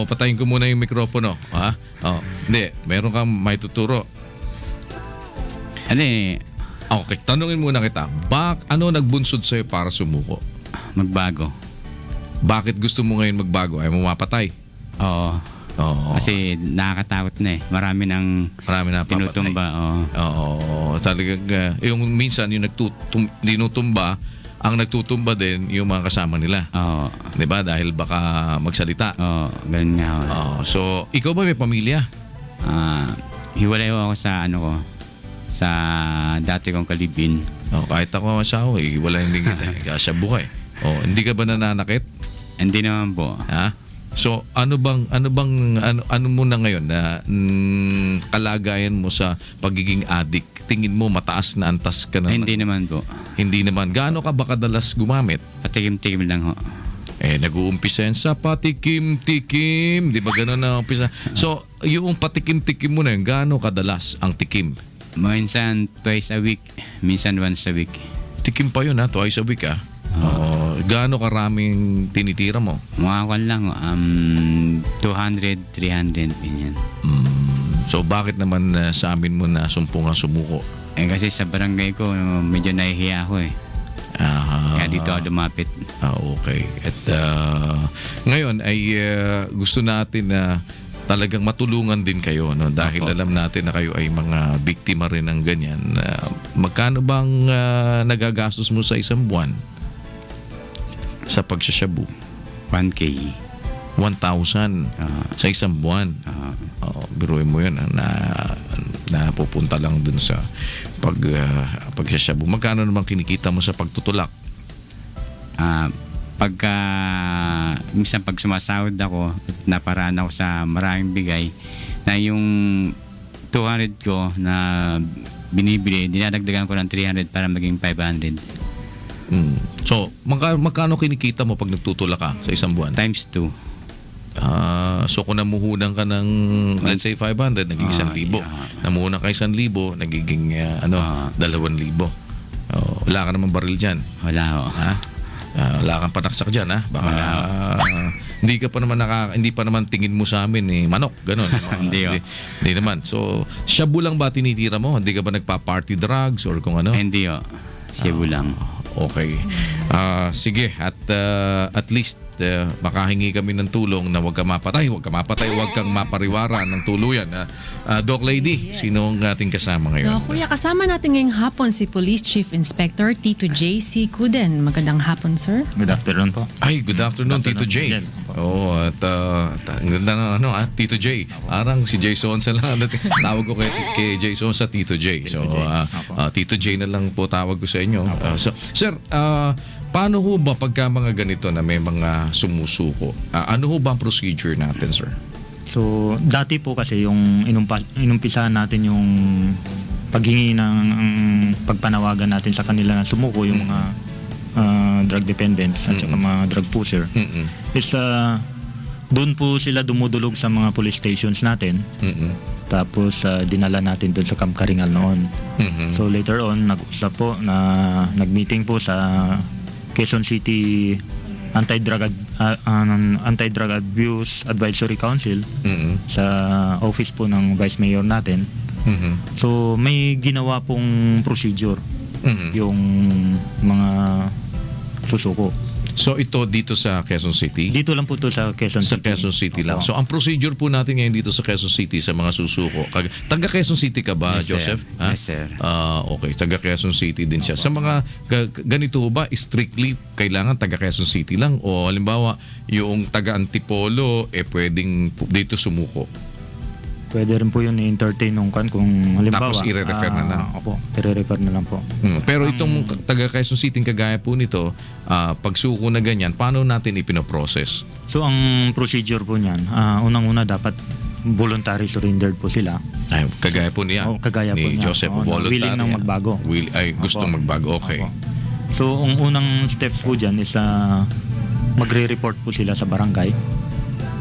Patayin ko muna yung mikropono. Hindi, meron kang may tuturo. Okay, tanungin muna kita. Ano nagbunsod sa'yo para sumuko? Magbago. Bakit gusto mo ngayon magbago? Ay mo mapatay? Oo. Kasi nakakatakot na eh. Marami nang tinutumba. Talagang yung minsan yung dinutumba, ang nagtutumba din yung mga kasama nila. 'Di ba? Dahil baka magsalita. Ganun nga. So, ikaw ba may pamilya? Hiwalay ako sa sa dati kong kalibin. Kahit ako masawa, wala hindi kita. Kasya buhay. Hindi ka ba nananakit? Hindi naman po. So ano mo na ngayon na kalagayan mo sa pagiging addict? Tingin mo mataas na antas ka na? Hindi naman po. Hindi naman. Gaano ka ba kadalas gumamit? Patikim-tikim lang ho. Nag-uumpisa yan sa patikim-tikim. Di ba gano'n na umpisa? So, yung patikim-tikim mo na yun, gaano kadalas ang tikim? Minsan twice a week. Minsan once a week. Tikim pa yun, twice a week, gaano karaming tinitira mo? Mga kwan lang, 200, 300, ganyan. So bakit naman sa amin mo na sumpungan sumuko? Kasi sa barangay ko, medyo nahihiya ako eh. Kaya dito ako lumapit. Okay. At ngayon ay gusto natin na talagang matulungan din kayo, no? Dahil alam natin na kayo ay mga biktima rin ng ganyan. Magkano bang nagagastos mo sa isang buwan sa pagsashabu? 1K. 1,000 sa isang buwan. Biruin mo yun na pupunta lang dun sa pagsashabu. Magkano naman kinikita mo sa pagtutulak? Pagka minsan pag sumasahod ako at naparaan ako sa maraming bigay, na yung 200 ko na binibili, dinadagdagan ko ng 300 para maging 500. So, magkano kinikita mo pag nagtutulak ka sa isang buwan? Times 2. So kung namuhunan ka ng let's say 500, naging 1,000. Namuhunan ka 1,000, nagiging 2,000. Wala ka namang baril dyan. Wala ho. Wala kang panaksak dyan, ha? Baka hindi pa naman tingin mo sa amin manok, gano'n. Hindi naman. So, shabu lang ba tinitira mo? Hindi ka ba nagpa-party drugs or kung ano? Hindi ho. Shabu lang. Okay. Sige, at least makahingi kami ng tulong na huwag kang mapatay, huwag kang mapariwara ng tuluyan. Doc Lady, sino ang ating kasama ngayon? Kuya, kasama natin ngayong hapon si Police Chief Inspector Tito J.C. Cuden. Magandang hapon, sir. Good afternoon po. Ay, good afternoon, Tito J. At ang ganda ng Tito J. Arang si Jason sa lang. Tawag ko kay Jason sa Tito J. So, Tito J na lang po tawag ko sa inyo. Sir, paano ho ba pagka mga ganito na may mga sumusuko? Ano ho ba ang procedure natin, sir? So, dati po kasi yung inumpisahan natin yung paghingi ng pagpanawagan natin sa kanila na sumuko yung mga drug dependents at saka mga drug pusher. Is doon po sila dumudulog sa mga police stations natin. Tapos dinala natin doon sa Camp Karingal noon. So later on, nag-usap po na nag-meeting po sa Quezon City Anti-Drug Abuse Advisory Council sa office po ng Vice Mayor natin. So may ginawa pong procedure yung mga susuko. So ito dito sa Quezon City? Dito lang po to sa Quezon Sa City. Quezon City lang. Opo. So ang procedure po natin ngayon dito sa Quezon City sa mga susuko. Taga Quezon City ka ba, Yes, sir. Joseph? Yes, sir. Okay, taga Quezon City din siya. Sa mga ganito ba, strictly kailangan taga Quezon City lang o halimbawa yung taga Antipolo pwedeng dito sumuko? Pwede rin po yun i-entertain nung kan kung halimbawa. Tapos i-refer na lang. Opo, i-refer na lang po. Pero itong taga Quezon City kagaya po nito, pagsuko na ganyan, paano natin ipinoprocess? So ang procedure po niyan, unang-una dapat voluntary surrendered po sila. Ay, kagaya po niya. Kagaya po ni niya. Joseph, Oo, voluntary. willing nang magbago. Gustong Opo. magbago. Okay. Opo. So ang unang steps po diyan is magre-report po sila sa barangay.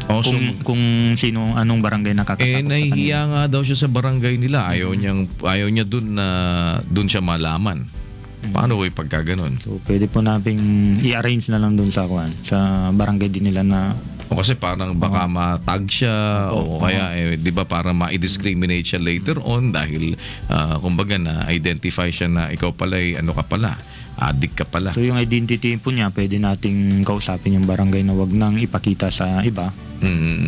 Oh, so, Kung sino anong barangay nakakasakop sa kanila. nahihiya nga daw siya sa barangay nila. Ayaw niya dun siya malaman. Paano ko pagka ganun? So pwede po nating i-arrange na lang dun sa barangay din nila na O kasi parang baka matag siya o kaya 'di ba para ma-discriminate siya later on dahil kumbaga na identify siya na ikaw pala ano ka pala, addict ka pala. so yung identity po niya pwede nating kausapin yung barangay na wag nang ipakita sa iba.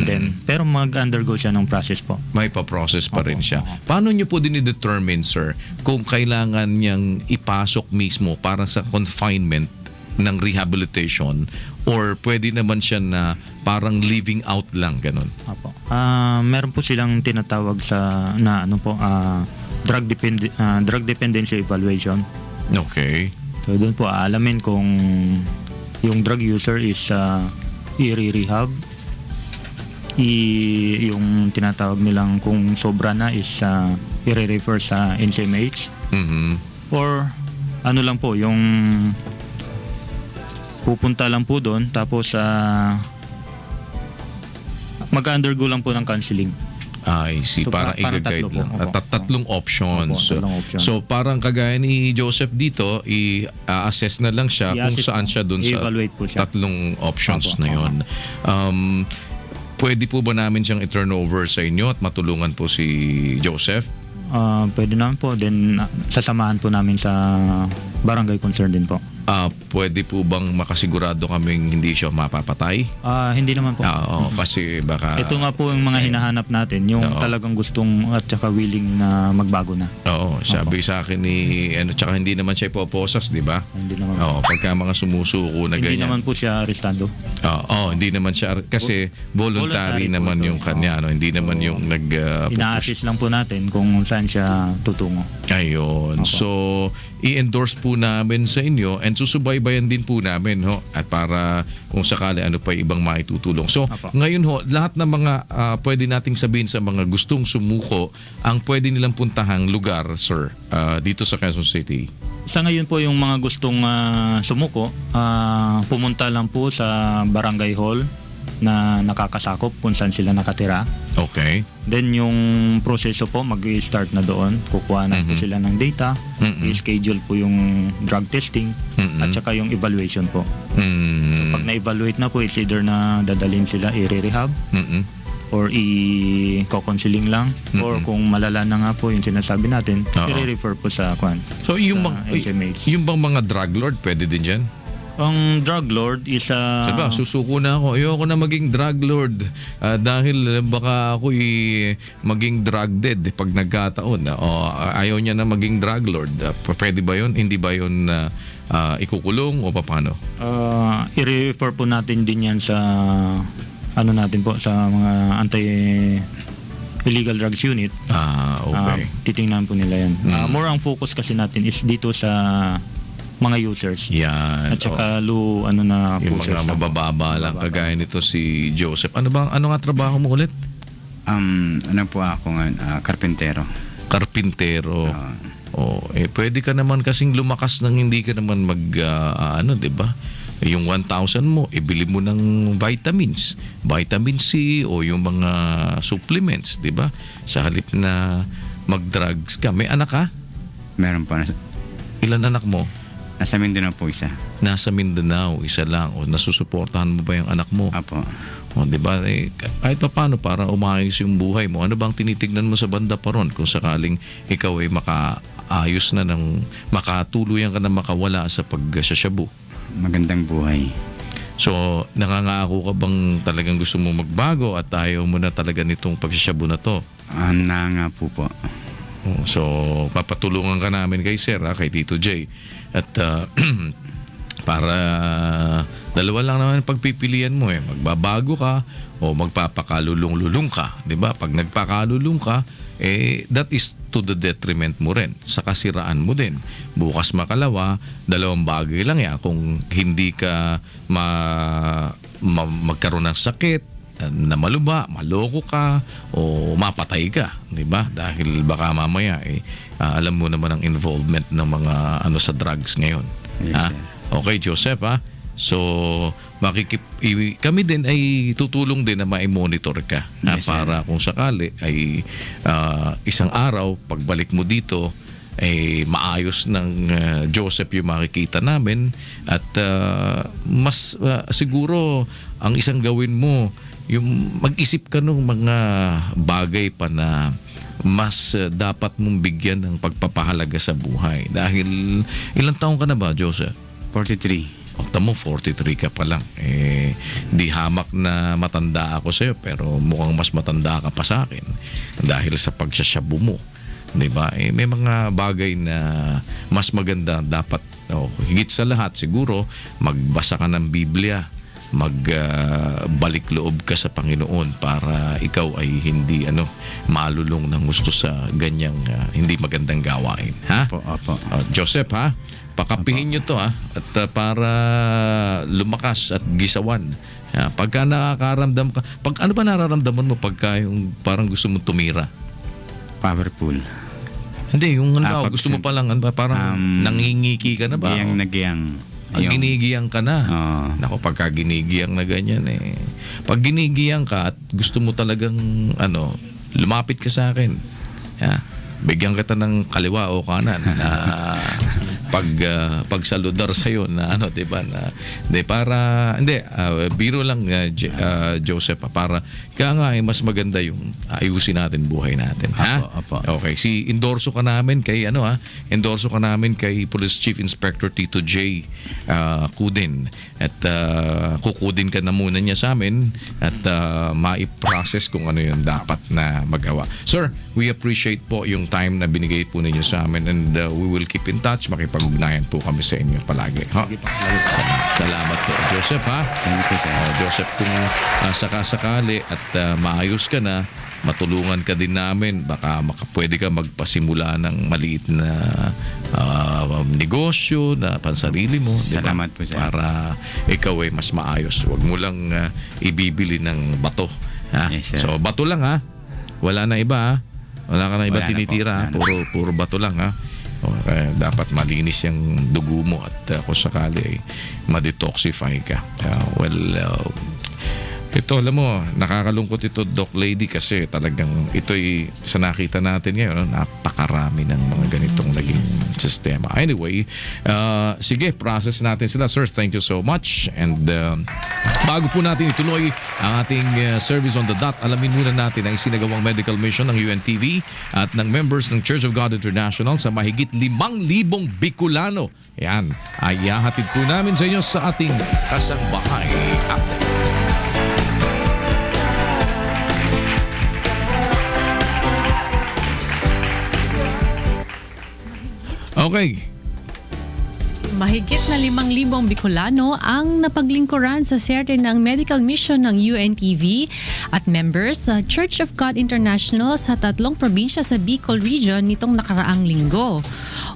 Then pero mag-undergo siya ng process po. May pa-process pa rin siya. Opo. Paano niyo po din-determine, sir, kung kailangan niyang ipasok mismo para sa confinement ng rehabilitation or pwede naman siya na parang living out lang, ganun? Apo. Meron po silang tinatawag sa drug dependency evaluation. Okay. So doon po aalamin kung yung drug user is i-rehab, yung tinatawag nilang kung sobra na is i-refer sa NCMH, or ano lang po yung pupunta lang po doon tapos mag-undergo lang po ng counseling. I see. So, parang parang i-guide tatlo po. lang. Opo. Tatlong options. Opo, tatlong option. So parang kagaya ni Joseph dito, i-assess na lang siya kung I-assess saan po. siya dun sa I-evaluate po siya. tatlong options Opo, na yon. Pwede po ba namin siyang i-turnover sa inyo at matulungan po si Joseph? Pwede naman po. Then sasamahan po namin sa barangay concern din po. Pwede po bang makasigurado kaming hindi siya mapapatay? Hindi naman po. Oo, kasi baka... Ito nga po yung mga hinahanap natin, yung Oo. talagang gustong at saka willing na magbago na. Oo, sabi sa akin ni... tsaka hindi naman siya ipoposas, di ba? Hindi naman. Oo, pagka mga sumusuko na Hindi ganyan. naman po siya arestado. Hindi naman siya kasi voluntary Voluntary po naman ito. yung kanya, hindi naman yung Ina-assist lang po natin kung saan siya tutungo. Ayun. Opo. So, i-endorse po namin sa inyo and susubaybayan din po namin at para kung sakali ano pa ibang maitutulong. So, Opo. ngayon lahat ng mga pwede nating sabihin sa mga gustong sumuko ang pwede nilang puntahang lugar, sir, dito sa Quezon City. Sa ngayon po yung mga gustong sumuko, pumunta lang po sa barangay hall na nakakasakop kung saan sila nakatira. Okay. Then yung proseso po mag-i-start na doon. Kukuha na po sila ng data, i-schedule po yung drug testing at saka yung evaluation po. Pag na-evaluate na po, it's either na dadalhin sila i-rehab or i-counseling lang or kung malala na nga po yung sinasabi natin, Oo. i-refer po sa So, yung sa NCMH. yung bang mga drug lord pwede din dyan? Ang drug lord is Diba, susuko na ako. Ayoko na maging drug lord dahil baka ako maging drug dead pag nagkataon. Ayaw niya na maging drug lord. Pwede ba yun? Hindi ba yun ikukulong o paano? i-refer po natin din yan sa ano natin po sa mga illegal drugs unit. Okay. Titingnan po nila yan. More ang focus kasi natin is dito sa mga users. Yan. At saka ano na yung pusers mga lang. mabababa lang. Kagaya nito si Joseph. Ano nga trabaho mo ulit? Ano po ako ngayon? Karpintero. Karpintero. Pwede ka naman kasing lumakas nang hindi ka naman di ba? Yung 1,000 mo, ibili mo ng vitamins, vitamin C o yung mga supplements, di ba? Sa halip na mag-drugs ka. May anak ka? Meron po. Ilan anak mo? Nasa Mindanao po isa. Nasa Mindanao, isa lang. O nasusuportahan mo ba yung anak mo? Apo. O, di ba? Kahit pa paano para umayos yung buhay mo. Ano bang tinitignan mo sa banda pa ron kung sakaling ikaw ay makatuluyan ka na makawala sa pagsasyabu? Magandang buhay. So, nangangako ka bang talagang gusto mo magbago at ayaw mo na talaga nitong pagsasyabu na to? Na nga po. So, papatulungan ka namin kay Sir, kay Tito J. At para dalawa lang naman pagpipilian mo magbabago ka o magpapakalulong-lulong ka, 'di ba? Pag nagpakalulong ka, that is to the detriment mo rin, sa kasiraan mo din. Bukas makalawa, dalawang bagay lang yan. Kung hindi ka magkaroon ng sakit, na maluba, maloko ka, o mapatay ka, di ba? Dahil baka mamaya, alam mo naman ang involvement ng mga sa drugs ngayon. Yes, sir. Okay, Joseph, So, kami din ay tutulong din na ma-monitor ka Yes, sir. para kung sakali ay isang araw, pagbalik mo dito, maayos ng Joseph yung makikita namin at mas siguro ang isang gawin mo, yung mag-isip ka ng mga bagay pa na mas dapat mong bigyan ng pagpapahalaga sa buhay. Dahil ilang taon ka na ba, Joseph? 43. Tamo, 43 ka pa lang. Di hamak na matanda ako sa'yo, pero mukhang mas matanda ka pa sa akin dahil sa pagsasyabu mo. Diba? May mga bagay na mas maganda dapat, higit sa lahat siguro, magbasa ka ng Biblia, magbalik loob ka sa Panginoon para ikaw ay hindi malulong ng gusto sa ganyang hindi magandang gawain. Ha? Opo. Joseph, pakapihin nyo to at para lumakas at gisawan. Pagka nakakaramdam ka, ano ba nararamdaman mo pagka yung parang gusto mong tumira? Powerful. Hindi, yung gusto mo pa lang, parang nangingiki ka na ba? Nagiyang. Ginigiyang ka na. Nako, pagka ginigiyang na ganyan pag ginigiyang ka at gusto mo talagang lumapit ka sa akin. Bigyan kita ng kaliwa o kanan na pagsaludar sa iyo na di ba na biro lang Joseph para kaya nga mas maganda yung ayusin natin buhay natin. Apo. Okay, endorso ka namin kay endorso ka namin kay Police Chief Inspector Tito J Kudin at kukudin ka na muna niya sa amin at mai-process kung ano yung dapat na magawa. Sir, we appreciate po yung time na binigay po ninyo sa amin and we will keep in touch. Makipag-ugnayan po kami sa inyo palagi. Salamat po, Joseph. Thank you, sir. Joseph, kung sakasakali at maayos ka na, matulungan ka din namin. Baka pwede ka magpasimula ng maliit na negosyo na pansarili mo. Salamat po, sir. Para ikaw ay mas maayos. Huwag mo lang ibibili ng bato. Yes, sir. So, bato lang Wala na iba Wala ka na iba tinitira. Puro bato lang Okay, dapat malinis yung dugo mo at kung sakali ay ma-detoxify ka. Ito, alam mo, nakakalungkot ito, Doc Lady, kasi talagang ito'y sa nakita natin ngayon, napakarami ng mga ganitong naging sistema. Anyway, sige, process natin sila. Sir, thank you so much. And bago po natin ituloy ang ating service on the dot, alamin muna natin ang isinagawang medical mission ng UNTV at ng members ng Church of God International sa mahigit 5,000 Bicolano. Yan, ay hahatid po namin sa inyo sa ating Kasangbahay Update. Okay. Mahigit na 5,000 Bicolano ang napaglingkuran sa serte ng medical mission ng UNTV at members sa Church of God International sa 3 probinsya sa Bicol Region nitong nakaraang linggo.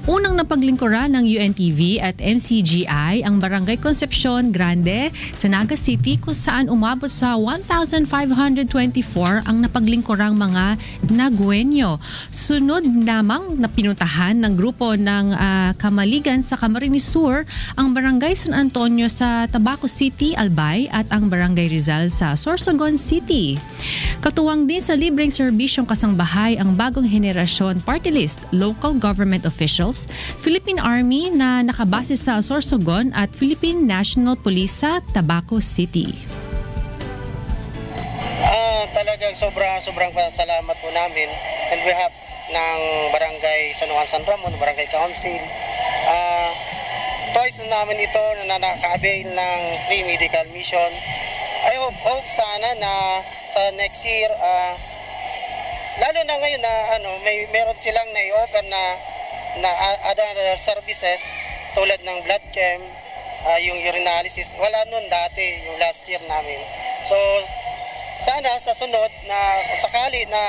Unang napaglingkuran ng UNTV at MCGI ang Barangay Concepcion Grande sa Naga City kung saan umabot sa 1,524 ang napaglingkurang mga Naguenyo. Sunod namang napinuntahan ng grupo ng Kamaligan sa Camarines Sur ang Barangay San Antonio sa Tabaco City, Albay at ang Barangay Rizal sa Sorsogon City. Katuwang din sa libreng serbisyong kasangbahay ang bagong henerasyon party list, local government officials, Philippine Army na nakabase sa Sorsogon at Philippine National Police sa Tabaco City. Talagang sobrang salamat po namin and we have ng Barangay San Juan San Ramon, Barangay Council. Twice request namin ito na nakaka-avail ng free medical mission. I hope sana na sa next year, lalo na ngayon na meron silang na-offer na other services tulad ng blood chem, yung urinalysis. Wala nun dati, yung last year namin. So, sana sa sunod na sakali na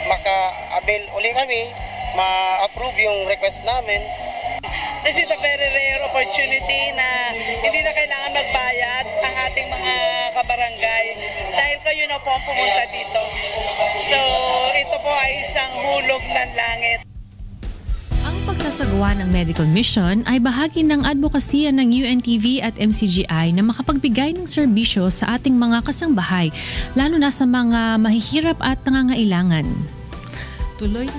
maka-avail uli kami, ma-approve yung request namin. This is a very rare opportunity na hindi na kailangan magbayad ang ating mga kabarangay dahil kayo na po ang pumunta dito. So, ito po ay isang hulog ng langit. Ang pagsasagawa ng medical mission ay bahagi ng advokasya ng UNTV at MCGI na makapagbigay ng serbisyo sa ating mga kasambahay, lalo na sa mga mahihirap at nangangailangan. Tuloy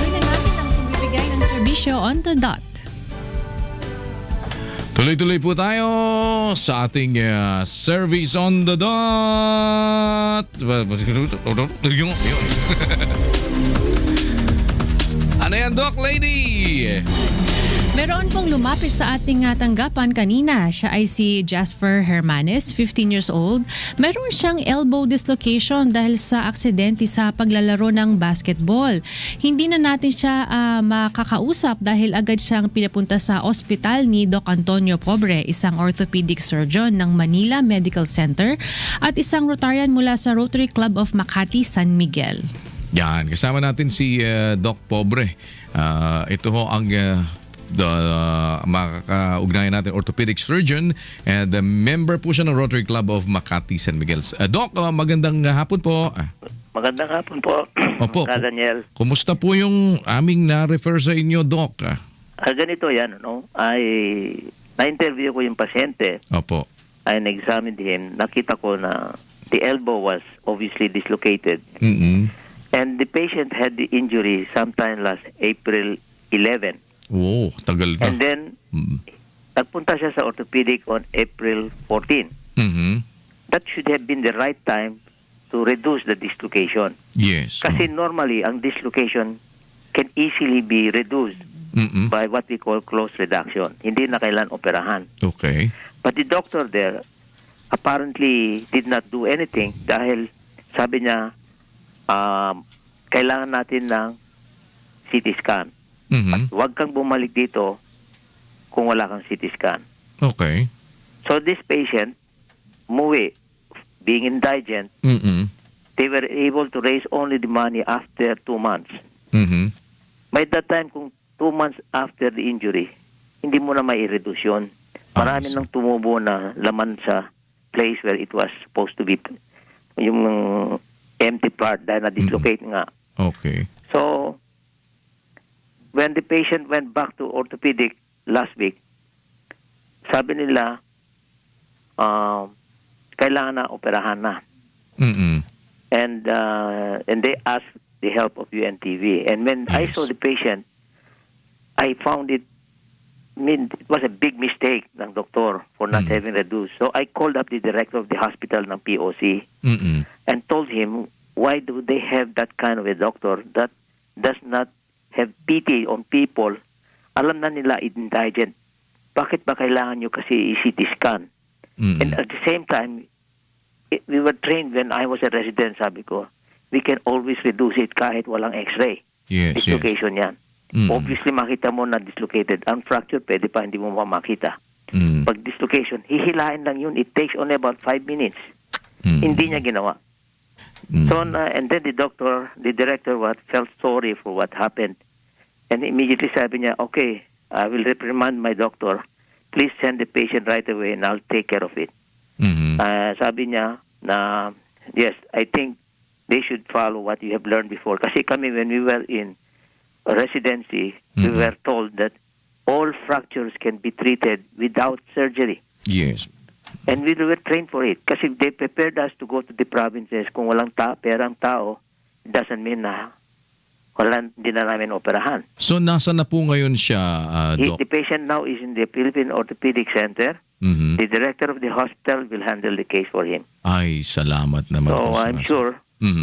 na natin ang pagbibigay ng serbisyo on the dot. Tuloy-tuloy po tayo sa ating service on the dot. Yun. Ano yan, Doc Lady? Meron pong lumapit sa ating tanggapan kanina. Siya ay si Jasper Hermanes, 15 years old. Meron siyang elbow dislocation dahil sa aksidente sa paglalaro ng basketball. Hindi na natin siya makakausap dahil agad siyang pinapunta sa ospital ni Doc Antonio Pobre, isang orthopedic surgeon ng Manila Medical Center at isang Rotarian mula sa Rotary Club of Makati, San Miguel. Yan, kasama natin si Doc Pobre. Ito ho ang makakaugnayan natin, orthopedic surgeon, and member po siya ng Rotary Club of Makati, San Miguel. Doc, magandang hapon po. Magandang hapon po, Opo. Daniel. Kumusta po yung aming na-refer sa inyo, Doc? Ganito yan, no? Na-interview ko yung pasyente. Opo. I examined him. Nakita ko na the elbow was obviously dislocated. Mm-mm. And the patient had the injury sometime last April 11. Oh, tagal na. And then, nagpunta siya sa orthopedic on April 14. Mm-hmm. That should have been the right time to reduce the dislocation. Yes. Kasi normally, ang dislocation can easily be reduced by what we call close reduction. Hindi na kailan operahan. Okay. But the doctor there apparently did not do anything dahil sabi niya, kailangan natin ng CT scan. At huwag kang bumalik dito kung wala kang CT scan. Okay. So this patient, umuwi, being indigent, they were able to raise only the money after 2 months. By that time, kung 2 months after the injury, hindi mo na may reduce yun. Marami nang tumubo na laman sa place where it was supposed to be, yung empty part dahil na-dislocate nga. Okay. So, when the patient went back to orthopedic last week, sabi nila, kailangan na operahan na. And they asked the help of UNTV. And when I saw the patient, I found it was a big mistake ng doktor for not having reduced. So I called up the director of the hospital ng POC and told him, why do they have that kind of a doctor that does not have pity on people? Alam na nila indigent. Bakit ba kailangan nyo kasi i-CT scan? And at the same time, we were trained when I was a resident, sabi ko, we can always reduce it kahit walang x-ray. Yes, dislocation yan. Obviously, makita mo na dislocated. Ang fracture, pwede pa, hindi mo makita. Pag dislocation, hihilain lang yun. It takes only about 5 minutes. Hindi niya ginawa. So, and then the director felt sorry for what happened. And immediately sabi niya, okay, I will reprimand my doctor. Please send the patient right away and I'll take care of it. Sabi niya na, yes, I think they should follow what you have learned before. Kasi kami, when we were in residency, we were told that all fractures can be treated without surgery. Yes. And we were trained for it. Kasi they prepared us to go to the provinces. Kung walang perang tao, it doesn't mean na hindi na namin operahan. So, nasa na po ngayon siya, Doc? The patient now is in the Philippine Orthopedic Center. The director of the hospital will handle the case for him. Ay, salamat naman. So, I'm sure,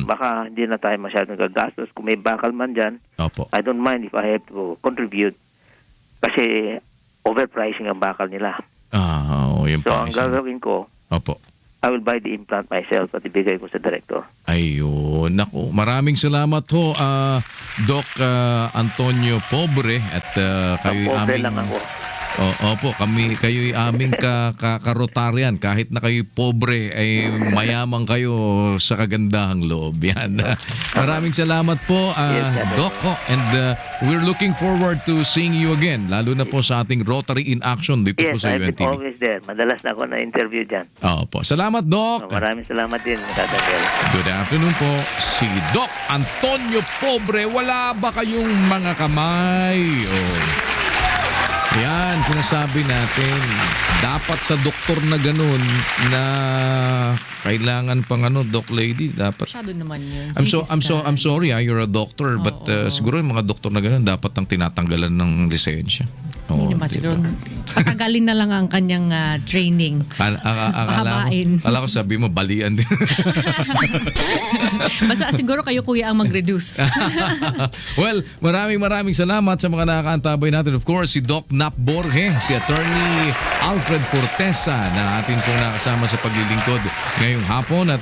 baka hindi na tayo masyadong gagastos. Kung may bakal man dyan, Opo. I don't mind if I have to contribute. Kasi overpricing ang bakal nila. Yun So, pa. ang gagawin ko, Opo. I will buy the implant myself at ibigay ko sa director. Ayun. Naku, maraming salamat ho, Doc Antonio Pobre. At kayo'y Pobre aming... lang ako. Opo, kayo'y aming karotarian. Kahit na kayo'y pobre, ay mayaman kayo sa kagandahang loob. Yan. Maraming salamat po, Doc. And we're looking forward to seeing you again. Lalo na po sa ating Rotary in Action dito po Yes, sa I've been UNTV. always there. Madalas na ako na-interview dyan. Opo. Salamat, Doc. Maraming salamat din, Daniel. Good afternoon po. Si Doc Antonio Pobre. Wala ba kayong mga kamay? Yan, sinasabi natin. Dapat sa doktor na ganun na kailangan pang Doc Lady, dapat. Masyado naman yun. I'm sorry, you're a doctor, but siguro yung mga doktor na ganun dapat ang tinatanggalan ng lisensya. Hindi naman siguro. Patagalin na lang ang kanyang training. Pahabain. Akala ko sabi mo, balian din. Basta siguro kayo kuya ang mag-reduce. Well, maraming salamat sa mga nakakaantabay natin. Of course, si Doc Nap Borge, si Attorney Alfred Fortesa na atin pong nakasama sa paglilingkod ngayong hapon at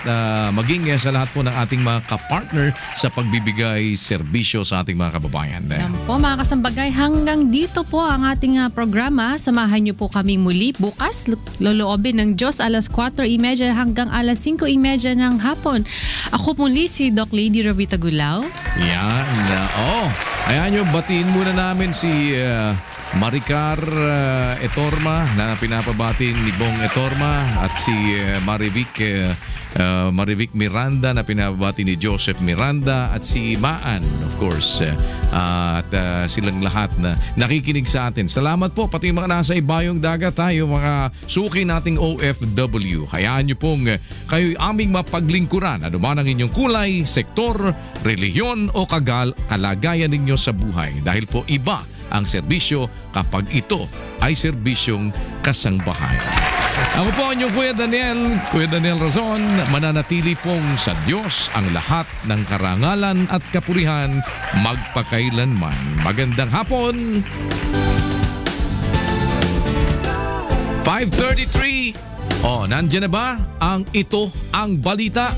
maging sa lahat po ng ating mga kapartner sa pagbibigay serbisyo sa ating mga kababayan. Yan po mga kasambagay, hanggang dito po ang ating programa. Samahan niyo po kami muli bukas. Loloobin ng Diyos alas 4:30 hanggang alas 5:30 ng hapon. Ako muli si Doc Lady Rovita Gulao. Yan. Ayan yung batiin muna namin si Maricar Etorma na pinapabati ni Bong Etorma at si Marivic Miranda na pinapabati ni Joseph Miranda at si Maan, of course, at silang lahat na nakikinig sa atin. Salamat po pati mga nasa ibayong dagat, yung mga suki nating OFW. Hayaan nyo pong kayo'y aming mapaglingkuran anuman ang inyong kulay, sektor, reliyon o kalagayan ninyo sa buhay dahil po iba ang serbisyo kapag ito ay serbisyong kasangbahay. Ako po ang inyong Kuya Daniel Razon, mananatili pong sa Diyos ang lahat ng karangalan at kapurihan magpakailanman. Magandang hapon! 5:33. Nandiyan na ba ang ito ang balita?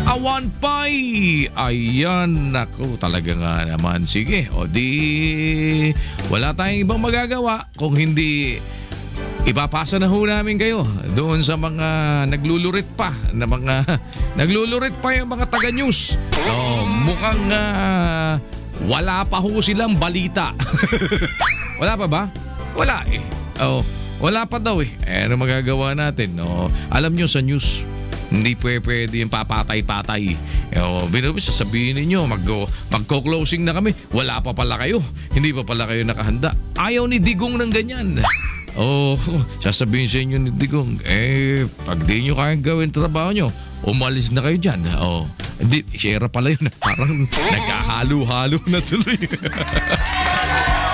Awan pay! Ayan, naku, talaga nga naman. Sige, di wala tayong ibang magagawa kung hindi ipapasa na ho namin kayo doon sa mga naglulurit pa yung mga taga-news. Mukhang wala pa ho silang balita. Wala pa ba? Wala eh. Wala pa daw eh. Ano magagawa natin? Alam nyo sa news, hindi pwede yung papatay-patay. Sasabihin ninyo, magko-closing na kami. Wala pa pala kayo. Hindi pa pala kayo nakahanda. Ayaw ni Digong ng ganyan. Sasabihin sa inyo ni Digong, pag di nyo kayang gawin trabaho nyo, umalis na kayo dyan. Hindi, share pala yun. Parang nagkahalo-halo na tuloy.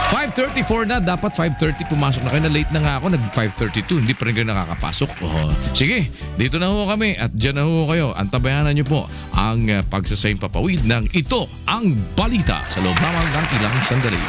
5:34 na, dapat 5:30 pumasok na kayo. Na late na nga ako, nag-5:32, hindi pa rin kayo nakakapasok. Sige, dito na ho kami at dyan na ho kayo. Antabayanan nyo po ang pagsasayang papawid ng ito ang balita sa loob naman ng ilang sandali.